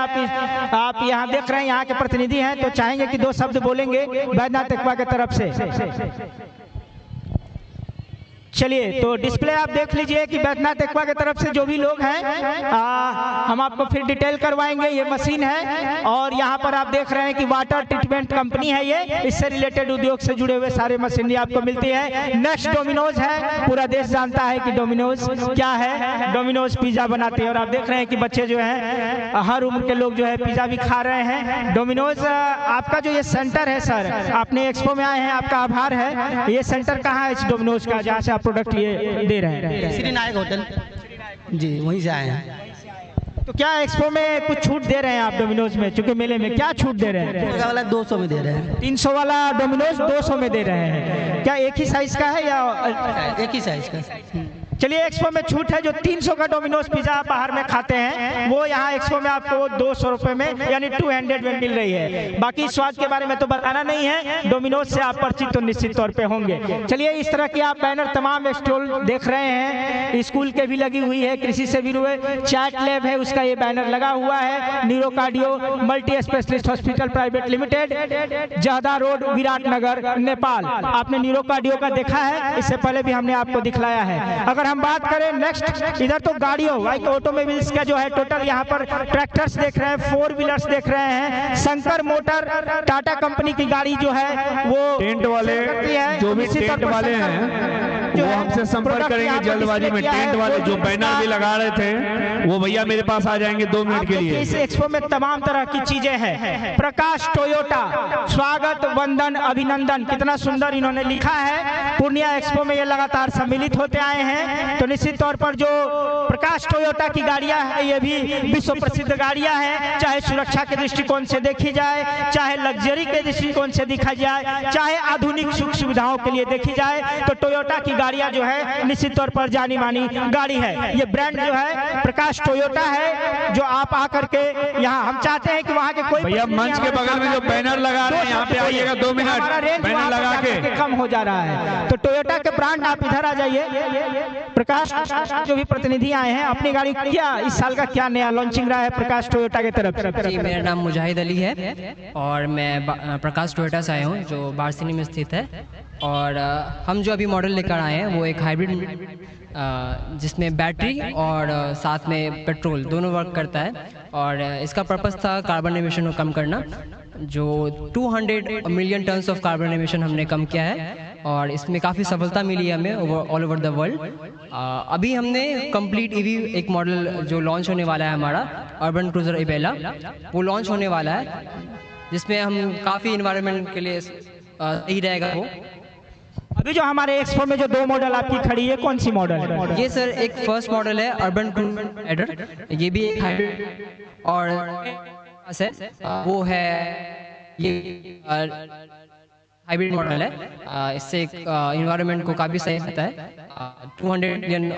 आप यहाँ देख रहे हैं, यहाँ के प्रतिनिधि हैं, तो चाहेंगे कि 2 शब्द बोलेंगे बैद्यनाथ एक्वा की तरफ से। चलिए, तो डिस्प्ले आप देख लीजिए कि बैद्यनाथ एक्वा की तरफ से जो भी लोग हैं हम आपको फिर डिटेल करवाएंगे। ये मशीन है और यहाँ पर आप देख रहे हैं कि वाटर ट्रीटमेंट कंपनी है ये, इससे रिलेटेड उद्योग से जुड़े हुए सारे मशीनरी आपको मिलती है। नेक्स्ट डोमिनोज है, पूरा देश जानता है कि डोमिनोज क्या है। डोमिनोज पिज्जा बनाती है और आप देख रहे हैं कि बच्चे जो है, हर उम्र के लोग जो है पिज्जा भी खा रहे हैं। डोमिनोज आपका जो ये सेंटर है सर, आपने एक्सपो में आए हैं, आपका आभार है। ये सेंटर कहाँ है इस डोमिनोज का, जहाँ से प्रोडक्ट ये दे रहे हैं? श्री नायक होटल जी, वहीं से आए हैं। तो क्या एक्सपो में कुछ छूट दे रहे हैं आप डोमिनोज में? चूंकि मेले में क्या छूट दे रहे हैं? वाला 200 में दे रहे हैं। 300 वाला डोमिनोज 200 में दे रहे हैं। क्या एक ही साइज का है या एक ही साइज का? चलिए, एक्सपो में छूट है। जो 300 का डोमिनोज पिज्जा आप बाहर में खाते हैं, वो यहाँ एक्सपो में आपको 200 रुपए में यानी 200 में मिल रही है। बाकी स्वाद के बारे में तो बताना नहीं है, डोमिनोज से आप परिचित तो निश्चित तौर पे होंगे। चलिए, इस तरह की आप बैनर तमाम स्टॉल देख रहे हैं, स्कूल के भी लगी हुई है, कृषि से भी हुए, चैट लैब है उसका ये बैनर लगा हुआ है। Neuro cardio multi specialist hospital private limited, Jahada road, Biratnagar, Nepal. आपने न्यूरो कार्डियो का देखा है, इससे पहले भी हमने आपको दिखलाया है। अगर हम बात करें नेक्स्ट, इधर तो गाड़ियों लाइक ऑटोमोबाइल्स का जो है टोटल यहाँ पर ट्रैक्टर्स देख रहे हैं, 4 व्हीलर्स देख रहे हैं। शंकर मोटर टाटा कंपनी की गाड़ी जो है वो टेंट वाले, जो भी टेंट वाले हैं जो वो है हमसे संपर्क प्रोडक्ट करेंगे यहाँ पर जल्दबाजी डिस्प्ले में। किया है। टेंट वाले वो जो भी बैनर भी इसका- लगा रहे थे वो भैया मेरे पास आ जाएंगे 2 मिनट के लिए। इस एक्सपो में तमाम तरह की चीजें हैं। प्रकाश टोयोटा स्वागत वंदन अभिनंदन, कितना सुंदर इन्होंने लिखा है। पूर्णिया एक्सपो में ये लगातार सम्मिलित होते आए हैं। तो निश्चित तौर पर जो प्रकाश टोयोटा की गाड़ियां हैं ये भी विश्व प्रसिद्ध गाड़ियां हैं, चाहे सुरक्षा के दृष्टिकोण से देखी जाए, चाहे लग्जरी के दृष्टिकोण से देखा जाए, चाहे आधुनिक सुख सुविधाओं के लिए देखी जाए, तो टोयोटा की गाड़ियां जो है निश्चित तौर पर जानी मानी गाड़ी है। ये ब्रांड जो है प्रकाश टोयोटा है, जो आप आकर के यहाँ हम चाहते हैं कि वहाँ के कोई भैया मंच के बगल में जो बैनर लगा रहे हैं यहाँ पे आइएगा 2 मिनट, हमारा रेंज बैनर वहाँ पर लगा जाकर के कम हो जा रहा है। तो टोयोटा के ब्रांड आप इधर आ जाइए। प्रकाश जो भी प्रतिनिधि आए हैं अपनी गाड़ी क्या इस साल का क्या नया लॉन्चिंग रहा है प्रकाश टोयोटा की तरफ से? जी मेरा नाम मुजाहिद अली है और मैं प्रकाश टोयोटा से आया हूँ जो बारसिनी में स्थित है। और हम जो अभी मॉडल लेकर आए हैं वो एक हाइब्रिड जिसमें बैटरी और साथ में पेट्रोल दोनों वर्क करता है। और इसका पर्पस था कार्बन एमिशन को कम करना, जो 200 million tons of carbon emission हमने कम किया है और इसमें काफ़ी सफलता मिली है हमें ऑल ओवर द वर्ल्ड। अभी हमने कंप्लीट ईवी एक मॉडल जो लॉन्च होने वाला है हमारा अर्बन क्रूजर इबेला, वो लॉन्च होने वाला है जिसमें हम काफ़ी इन्वायरमेंट के लिए सही रहेगा वो। अभी जो हमारे एक्सपो में जो 2 मॉडल आपकी खड़ी है कौन सी मॉडल है? ये सर एक फर्स्ट मॉडल है अर्बन क्रूजर एडर, ये भी एक हाइब्रिड और वो है ये हाइब्रिड मॉडल है। इससे इन्वायरमेंट को काफ़ी सही होता है। 200 मिलियन।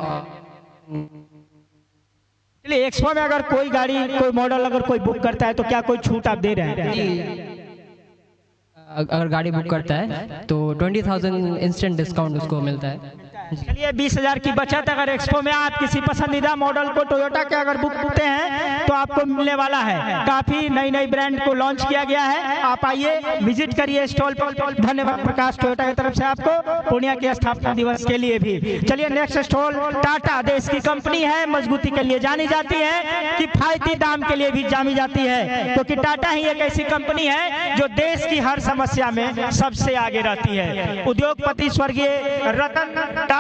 चलिए एक्सपो में अगर कोई गाड़ी कोई मॉडल अगर कोई बुक करता है तो क्या कोई छूट आप दे रहे हैं? अगर गाड़ी बुक करता है तो 20,000 इंस्टेंट डिस्काउंट उसको मिलता है। चलिए 20,000 की बचत अगर एक्सपो में आप किसी पसंदीदा मॉडल को टोयोटा के अगर बुक करते हैं तो आपको मिलने वाला है। काफी नई नई ब्रांड को लॉन्च किया गया है, आप आइए विजिट करिए स्टॉल पर। धन्यवाद प्रकाश टोयोटा की तरफ से आपको पूर्णिया के स्थापना दिवस के लिए भी। चलिए नेक्स्ट स्टॉल टाटा, देश की कंपनी है, मजबूती के लिए जानी जाती है, किफायती दाम के लिए भी जानी जाती है, क्योंकि टाटा ही एक ऐसी कंपनी है जो देश की हर समस्या में सबसे आगे रहती है। उद्योगपति स्वर्गीय रतन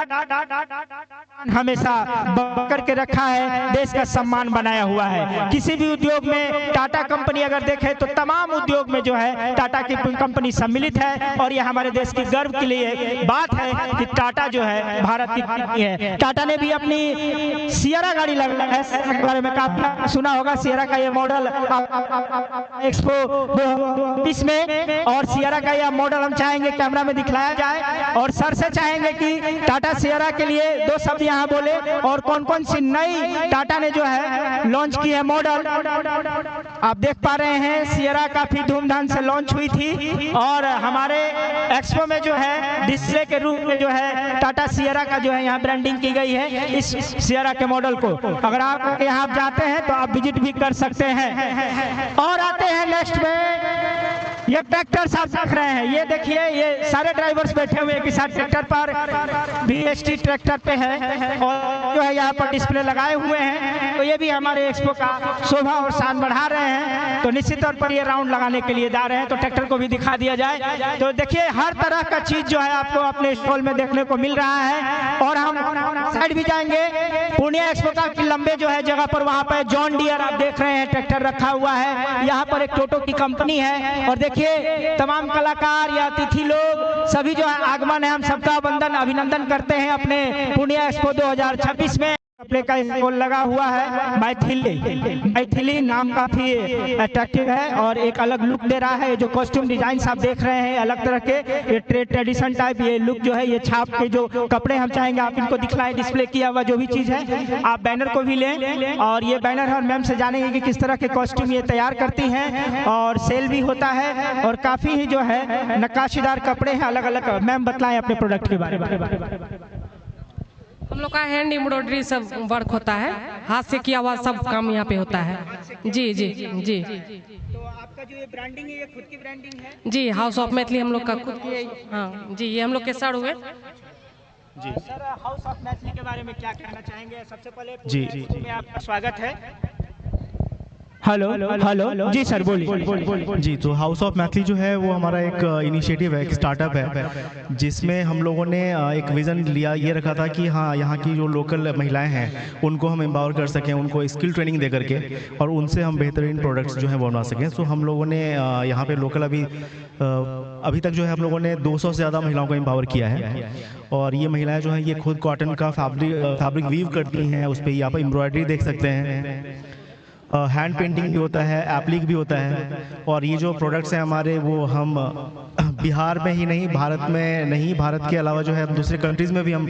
हमेशा बकर के रखा है, देश का सम्मान बनाया हुआ है। किसी भी उद्योग में टाटा कंपनी अगर देखे तो तमाम उद्योग में जो है टाटा की कंपनी सम्मिलित है और यह हमारे देश की गर्व के लिए बात है कि टाटा जो है भारत की कंपनी है। टाटा ने भी अपनी सियरा गाड़ी लगा है, इसके बारे में काफी सुना होगा। सियरा का ये मॉडल एक्सपो 2020 में और सियरा का यह मॉडल हम चाहेंगे कैमरा में दिखलाया जाए और सर से चाहेंगे कि टाटा सियरा के लिए 2 शब्द यहाँ बोले और कौन कौन सी नई टाटा ने जो है लॉन्च की है मॉडल। आप देख पा रहे हैं सियरा काफी धूमधाम से लॉन्च हुई थी और हमारे एक्सपो में जो है डिस्प्ले के रूप में जो है टाटा सियरा का जो है यहाँ ब्रांडिंग की गई है। इस सियरा के मॉडल को अगर आप यहाँ जाते हैं तो आप विजिट भी कर सकते हैं। और आते हैं नेक्स्ट में, ये ट्रैक्टर आप देख रहे हैं, ये देखिए ये सारे ड्राइवर्स बैठे हुए किसान ट्रैक्टर पर, BST ट्रैक्टर पे है और जो है यहाँ पर डिस्प्ले लगाए हुए हैं। तो ये भी हमारे एक्सपो का शोभा और शान बढ़ा रहे हैं। तो निश्चित तौर पर ये राउंड लगाने के लिए जा रहे हैं, तो ट्रैक्टर को भी दिखा दिया जाए। तो देखिए हर तरह का चीज जो है आपको अपने स्टॉल में देखने को मिल रहा है। और हम साइड भी जाएंगे, पूर्णिया एक्सपो का लंबे जो है जगह पर वहाँ पर जॉन डियर आप देख रहे हैं ट्रैक्टर रखा हुआ है। यहाँ पर एक टोटो की कंपनी है और देखिए तमाम कलाकार या अतिथि लोग सभी जो है आगमन है, हम सबका वंदन अभिनंदन करते हैं अपने पूर्णिया एक्सपो 2026 में। कपड़े का स्टॉल लगा हुआ है मैथिली नाम काफी अट्रैक्टिव है और एक अलग लुक दे रहा है। जो कॉस्ट्यूम डिजाइन आप देख रहे हैं अलग तरह के, ये ट्रेडिशन टाइप ये लुक जो है, ये छाप के जो कपड़े हम चाहेंगे आप इनको दिखलाएं, डिस्प्ले किया हुआ जो भी चीज है। आप बैनर को भी लें और ये बैनर है मैम से जानेंगे कि किस तरह के कॉस्ट्यूम ये तैयार करती हैं और सेल भी होता है और काफी ही जो है नक्काशीदार कपड़े हैं अलग अलग। मैम बतलाएं अपने प्रोडक्ट के बारे में। हम लोग का हैंड एम्ब्रॉयडरी सब वर्क होता है, हाथ से किया हुआ सब काम यहाँ पे होता है। जी जी जी। तो आपका जो ये ब्रांडिंग है ये खुद की ब्रांडिंग है? जी हाउस ऑफ मैथिली हम लोग का खुद की। हाँ जी, ये हम लोग के सर हुए जी। सर हाउस ऑफ मैथिली के बारे में क्या कहना चाहेंगे? सबसे पहले जी में आपका स्वागत है। हेलो जी सर बोलिए। जी, तो हाउस ऑफ मैथिली जो है वो हमारा एक इनिशिएटिव है, एक स्टार्टअप है, जिसमें हम लोगों ने एक विज़न लिया, ये रखा था कि हाँ, यहाँ की जो लोकल महिलाएं हैं उनको हम एम्पावर कर सकें, उनको स्किल ट्रेनिंग दे करके, और उनसे हम बेहतरीन प्रोडक्ट्स जो हैं बना सकें। सो हम लोगों ने यहाँ पे लोकल अभी तक जो है हम लोगों ने 200 से ज़्यादा महिलाओं को एम्पावर किया है, और ये महिलाएं जो हैं ये खुद कॉटन का फैब्रिक वीव करती हैं, उस पर यहाँ पर एम्ब्रॉयडरी देख सकते हैं, हैंड पेंटिंग भी होता है, एप्लिक भी होता है, और ये जो प्रोडक्ट्स हैं हमारे वो हम बिहार में ही नहीं, भारत में नहीं, भारत के अलावा जो है दूसरे कंट्रीज़ में भी हम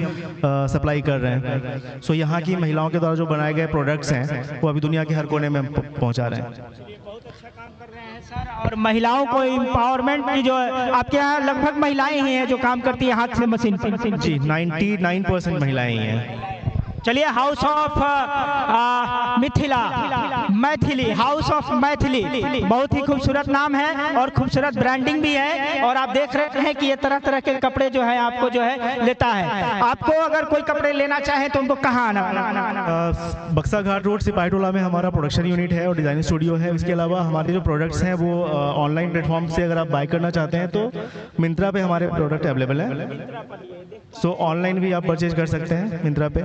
सप्लाई कर रहे हैं। सो यहाँ की महिलाओं के द्वारा जो बनाए गए प्रोडक्ट्स हैं वो अभी दुनिया के हर कोने में पहुँचा रहे हैं। और महिलाओं को एम्पावरमेंट की जो आपके यहाँ लगभग महिलाएं ही हैं जो काम करती है हाथ से मशीन पर? जी, 99% महिलाएं ही हैं। चलिए, house of Maithili, house of Maithili, बहुत ही खूबसूरत नाम है और खूबसूरत ब्रांडिंग भी है, और आप देख रहे हैं कि ये तरह तरह के कपड़े जो है आपको जो है लेता है। आपको अगर कोई कपड़े लेना चाहे तो उनको कहाँ आना? बक्सा घाट रोड सिपाहीटोला में हमारा प्रोडक्शन यूनिट है और डिज़ाइनिंग स्टूडियो है। इसके अलावा हमारे जो प्रोडक्ट्स हैं वो ऑनलाइन प्लेटफॉर्म से अगर आप बाय करना चाहते हैं तो मिंत्रा पे हमारे प्रोडक्ट अवेलेबल है। सो ऑनलाइन भी आप परचेज कर सकते हैं मिंत्रा पे,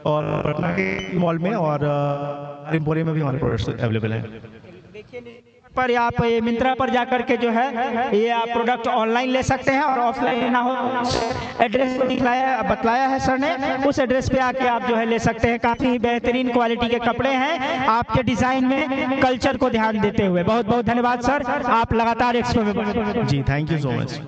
और पटना के मॉल में और एम्पोरियम में भी हमारे प्रोडक्ट्स अवेलेबल हैं। पर आप ये मिंत्रा पर जाकर के जो है ये आप प्रोडक्ट ऑनलाइन ले सकते हैं, और ऑफलाइन लेना हो एड्रेस को बतलाया है सर ने, उस एड्रेस पे आके आप जो है ले सकते हैं। काफ़ी बेहतरीन क्वालिटी के कपड़े हैं, आपके डिज़ाइन में कल्चर को ध्यान देते हुए। बहुत बहुत धन्यवाद सर, आप लगातार एक्सपो में। जी, थैंक यू सो मच।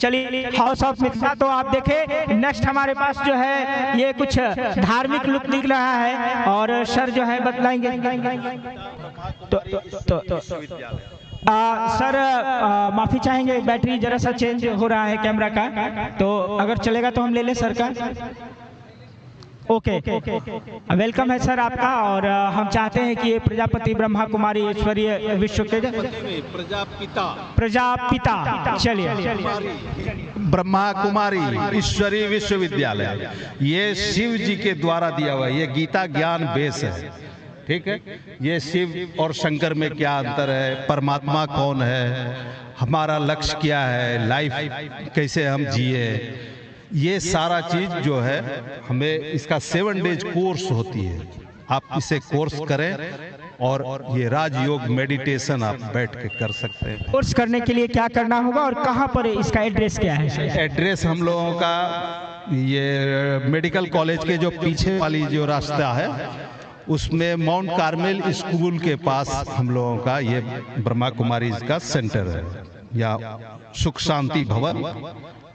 चलिए, हाउस ऑफ मिथिला तो आप देखें, नेक्स्ट हमारे पास जो है ये कुछ धार्मिक लुक दिख रहा है, और सर जो है बतलाएंगे। सर माफ़ी चाहेंगे, बैटरी जरा सा चेंज हो रहा है कैमरा का, तो अगर चलेगा तो हम ले लें सर का। ओके, वेलकम है सर आपका, और हम चाहते हैं कि ये प्रजापति ब्रह्मा कुमारी ईश्वरीय विश्व के प्रजापिता चलिए ब्रह्मा कुमारी ईश्वरीय विश्वविद्यालय, ये शिव जी के द्वारा दिया हुआ है, ये गीता ज्ञान बेस है, ठीक है। ये शिव और शंकर में क्या अंतर है, परमात्मा कौन है, हमारा लक्ष्य क्या है, लाइफ कैसे हम जिए, ये सारा चीज जो है हमें इसका 7 डेज कोर्स होती है। आप इसे कोर्स करें और ये राजयोग मेडिटेशन आप बैठ के कर सकते हैं। कोर्स करने के लिए क्या करना होगा और कहाँ पर इसका एड्रेस क्या है? एड्रेस हम लोगों का ये मेडिकल कॉलेज के जो पीछे वाली जो रास्ता है उसमें माउंट कार्मेल स्कूल के पास हम लोगों का ये ब्रह्मा कुमारी का सेंटर है, या सुख शांति भवन।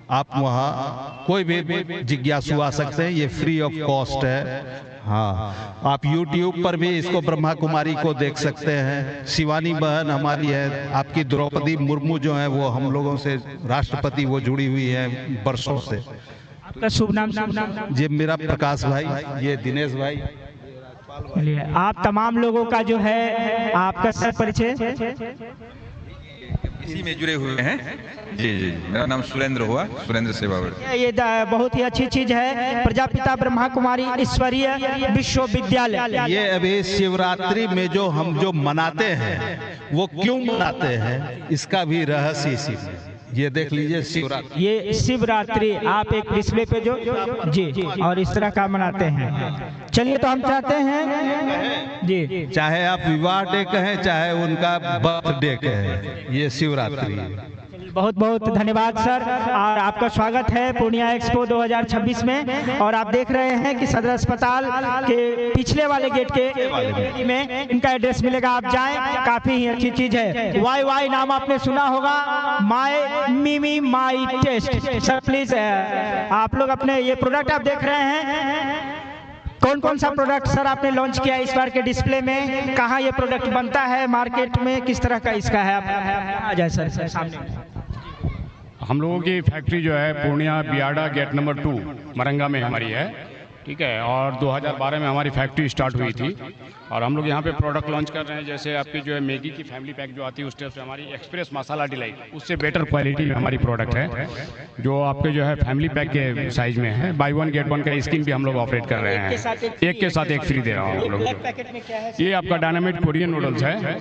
आप वहाँ कोई भी जिज्ञासु आ सकते हैं, ये फ्री ऑफ कॉस्ट है। हाँ, आप YouTube पर भी इसको ब्रह्मा कुमारी को देख सकते हैं। शिवानी बहन हमारी है, आपकी द्रौपदी मुर्मू जो है वो हम लोगों से राष्ट्रपति वो जुड़ी हुई है वर्षों से। आपका शुभ नाम? जी, मेरा प्रकाश भाई, ये दिनेश भाई। आप तमाम लोगों का जो है आपका सर परिचय इसी में जुड़े हुए हैं। जी जी, मेरा नाम सुरेंद्र हुआ, सुरेंद्र सेवावत। ये बहुत ही अच्छी चीज है, प्रजापिता ब्रह्मा कुमारी ईश्वरीय विश्वविद्यालय। ये अभी शिवरात्रि में जो हम जो मनाते हैं वो क्यों मनाते हैं, इसका भी रहस्य इसी में। ये देख लीजिए, शिवरात्रि, ये शिवरात्रि आप एक डिस्प्ले पे जो जी और इस तरह का मनाते हैं। चलिए, तो हम चाहते हैं जी, चाहे आप विवाह डे कहें चाहे उनका बर्थडे कहें, ये शिवरात्रि। बहुत बहुत धन्यवाद सर, और आपका स्वागत है पूर्णिया एक्सपो 2026 में। और आप देख रहे हैं कि सदर अस्पताल के पिछले वाले गेट के में इनका एड्रेस मिलेगा, आप जाएं, काफी ही अच्छी चीज है। वाई नाम आपने सुना होगा, माई मिमी माई टेस्ट। सर प्लीज आप लोग अपने ये प्रोडक्ट आप देख रहे हैं, कौन कौन सा प्रोडक्ट सर आपने लॉन्च किया इस बार के डिस्प्ले में, कहाँ ये प्रोडक्ट बनता है मार्केट में, किस तरह का इसका है? आ जाए सर सामने। हम लोगों की फैक्ट्री जो है पूर्णिया बियाडा गेट नंबर 2 मरंगा में हमारी है, ठीक है। और 2012 में हमारी फैक्ट्री स्टार्ट हुई थी और हम लोग यहाँ पे प्रोडक्ट लॉन्च कर रहे हैं। जैसे आपकी जो है मैगी की फैमिली पैक जो आती है उस टाइप से हमारी एक्सप्रेस मसाला डिलाइट, उससे बेटर क्वालिटी में हमारी प्रोडक्ट है जो आपके जो है फैमिली पैक के साइज में है। बाई 1 गेट 1 का स्कीम भी हम लोग ऑपरेट कर रहे हैं, एक के साथ एक फ्री दे रहा हूँ हम लोग। ये आपका डायनामाइट कोरियन नूडल्स है,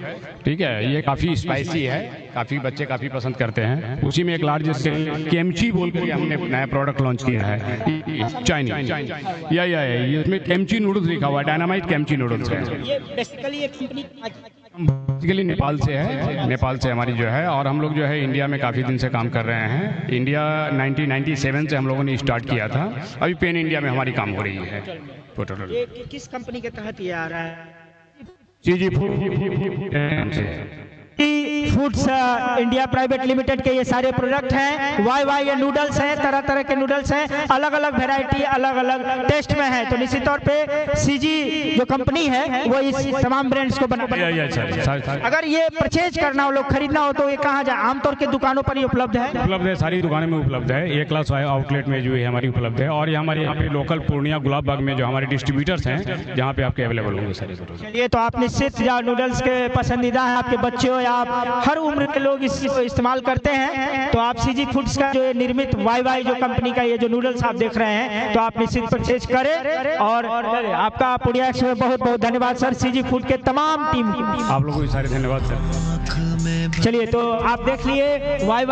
ठीक है। ये काफ़ी स्पाइसी है, काफ़ी बच्चे काफ़ी पसंद करते हैं। उसी में एक लार्ज केमची बोल कर हमने नया प्रोडक्ट लॉन्च किया है, चाइनीज या ये इसमें केमची नूडल्स लिखा हुआ है, डायनामाइट केमची नूडल्स है। ये बेसिकली एक कंपनी बेसिकली नेपाल से है, नेपाल से हमारी जो है। और हम लोग जो है इंडिया में काफ़ी दिन से काम कर रहे हैं। इंडिया 1997 से हम लोगों ने स्टार्ट किया था, अभी पेन इंडिया में हमारी काम हो रही है टोटल। ये किस कंपनी के तहत ये आ रहा है? जी फूड्स इंडिया प्राइवेट लिमिटेड के ये सारे प्रोडक्ट हैं। वाई ये नूडल्स हैं, तरह तरह के नूडल्स हैं, अलग अलग वैरायटी अलग अलग टेस्ट में है। तो निश्चित तौर पे सीजी जो कंपनी है वो इस तमाम ब्रांड्स को बना अगर ये परचेज करना हो, लोग खरीदना हो तो ये कहाँ जाए? आमतौर के दुकानों पर ही उपलब्ध है? उपलब्ध है, सारी दुकानों में उपलब्ध है। ए क्लास आउटलेट में जो है हमारी उपलब्ध है। और ये हमारे यहाँ पे लोकल पूर्णिया गुलाब बाग में जो हमारे डिस्ट्रीब्यूटर्स हैं जहाँ पे आपके अवेलेबल होंगे सारे। चलिए, तो आप निश्चित नूडल्स के पसंदीदा है, आपके बच्चे हो या आप हर उम्र के लोग इसको इस्तेमाल करते हैं, तो आप सीजी फूड्स का जो निर्मित वाई जो कंपनी का ये जो नूडल्स आप देख रहे हैं तो आप निश्चित परचेज करें। और आपका पूर्णिया एक्सपो में बहुत बहुत धन्यवाद सर, सीजी फूड के तमाम टीम आप लोगों को भी सारे धन्यवाद सर। चलिए, तो आप देख लिए वाई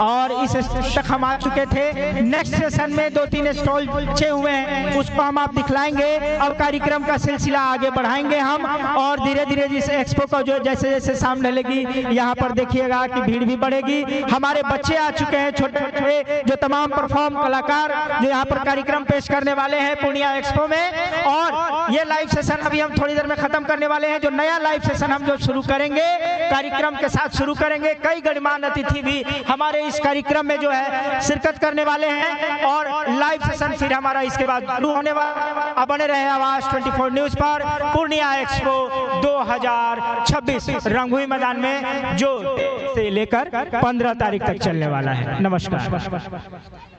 और इस तक हम आ चुके थे। नेक्स्ट सेशन में 2-3 स्टॉल बचे हुए हैं, उसको हम आप दिखलाएंगे। अब कार्यक्रम का सिलसिला आगे बढ़ाएंगे हम, और धीरे धीरे जिस एक्सपो का जो जैसे जैसे सामने लगी यहाँ पर देखिएगा कि भीड़ भी बढ़ेगी। हमारे बच्चे आ चुके हैं, छोटे छोटे जो तमाम परफॉर्म कलाकार जो यहाँ पर कार्यक्रम पेश करने वाले हैं पूर्णिया एक्सपो में। और ये लाइव सेशन अभी हम थोड़ी देर में खत्म करने वाले हैं। जो नया लाइव सेशन हम जो शुरू करेंगे कार्यक्रम के साथ शुरू करेंगे। कई गणमान्य अतिथि भी हमारे इस कार्यक्रम में जो है शिरकत करने वाले हैं और लाइव सेशन फिर हमारा इसके बाद शुरू होने वाला। बने रहे आवाज 24 न्यूज पर। पूर्णिया एक्सपो 2026 रंगुई मैदान में जो से लेकर 15 तारीख तक चलने वाला है। नमस्कार।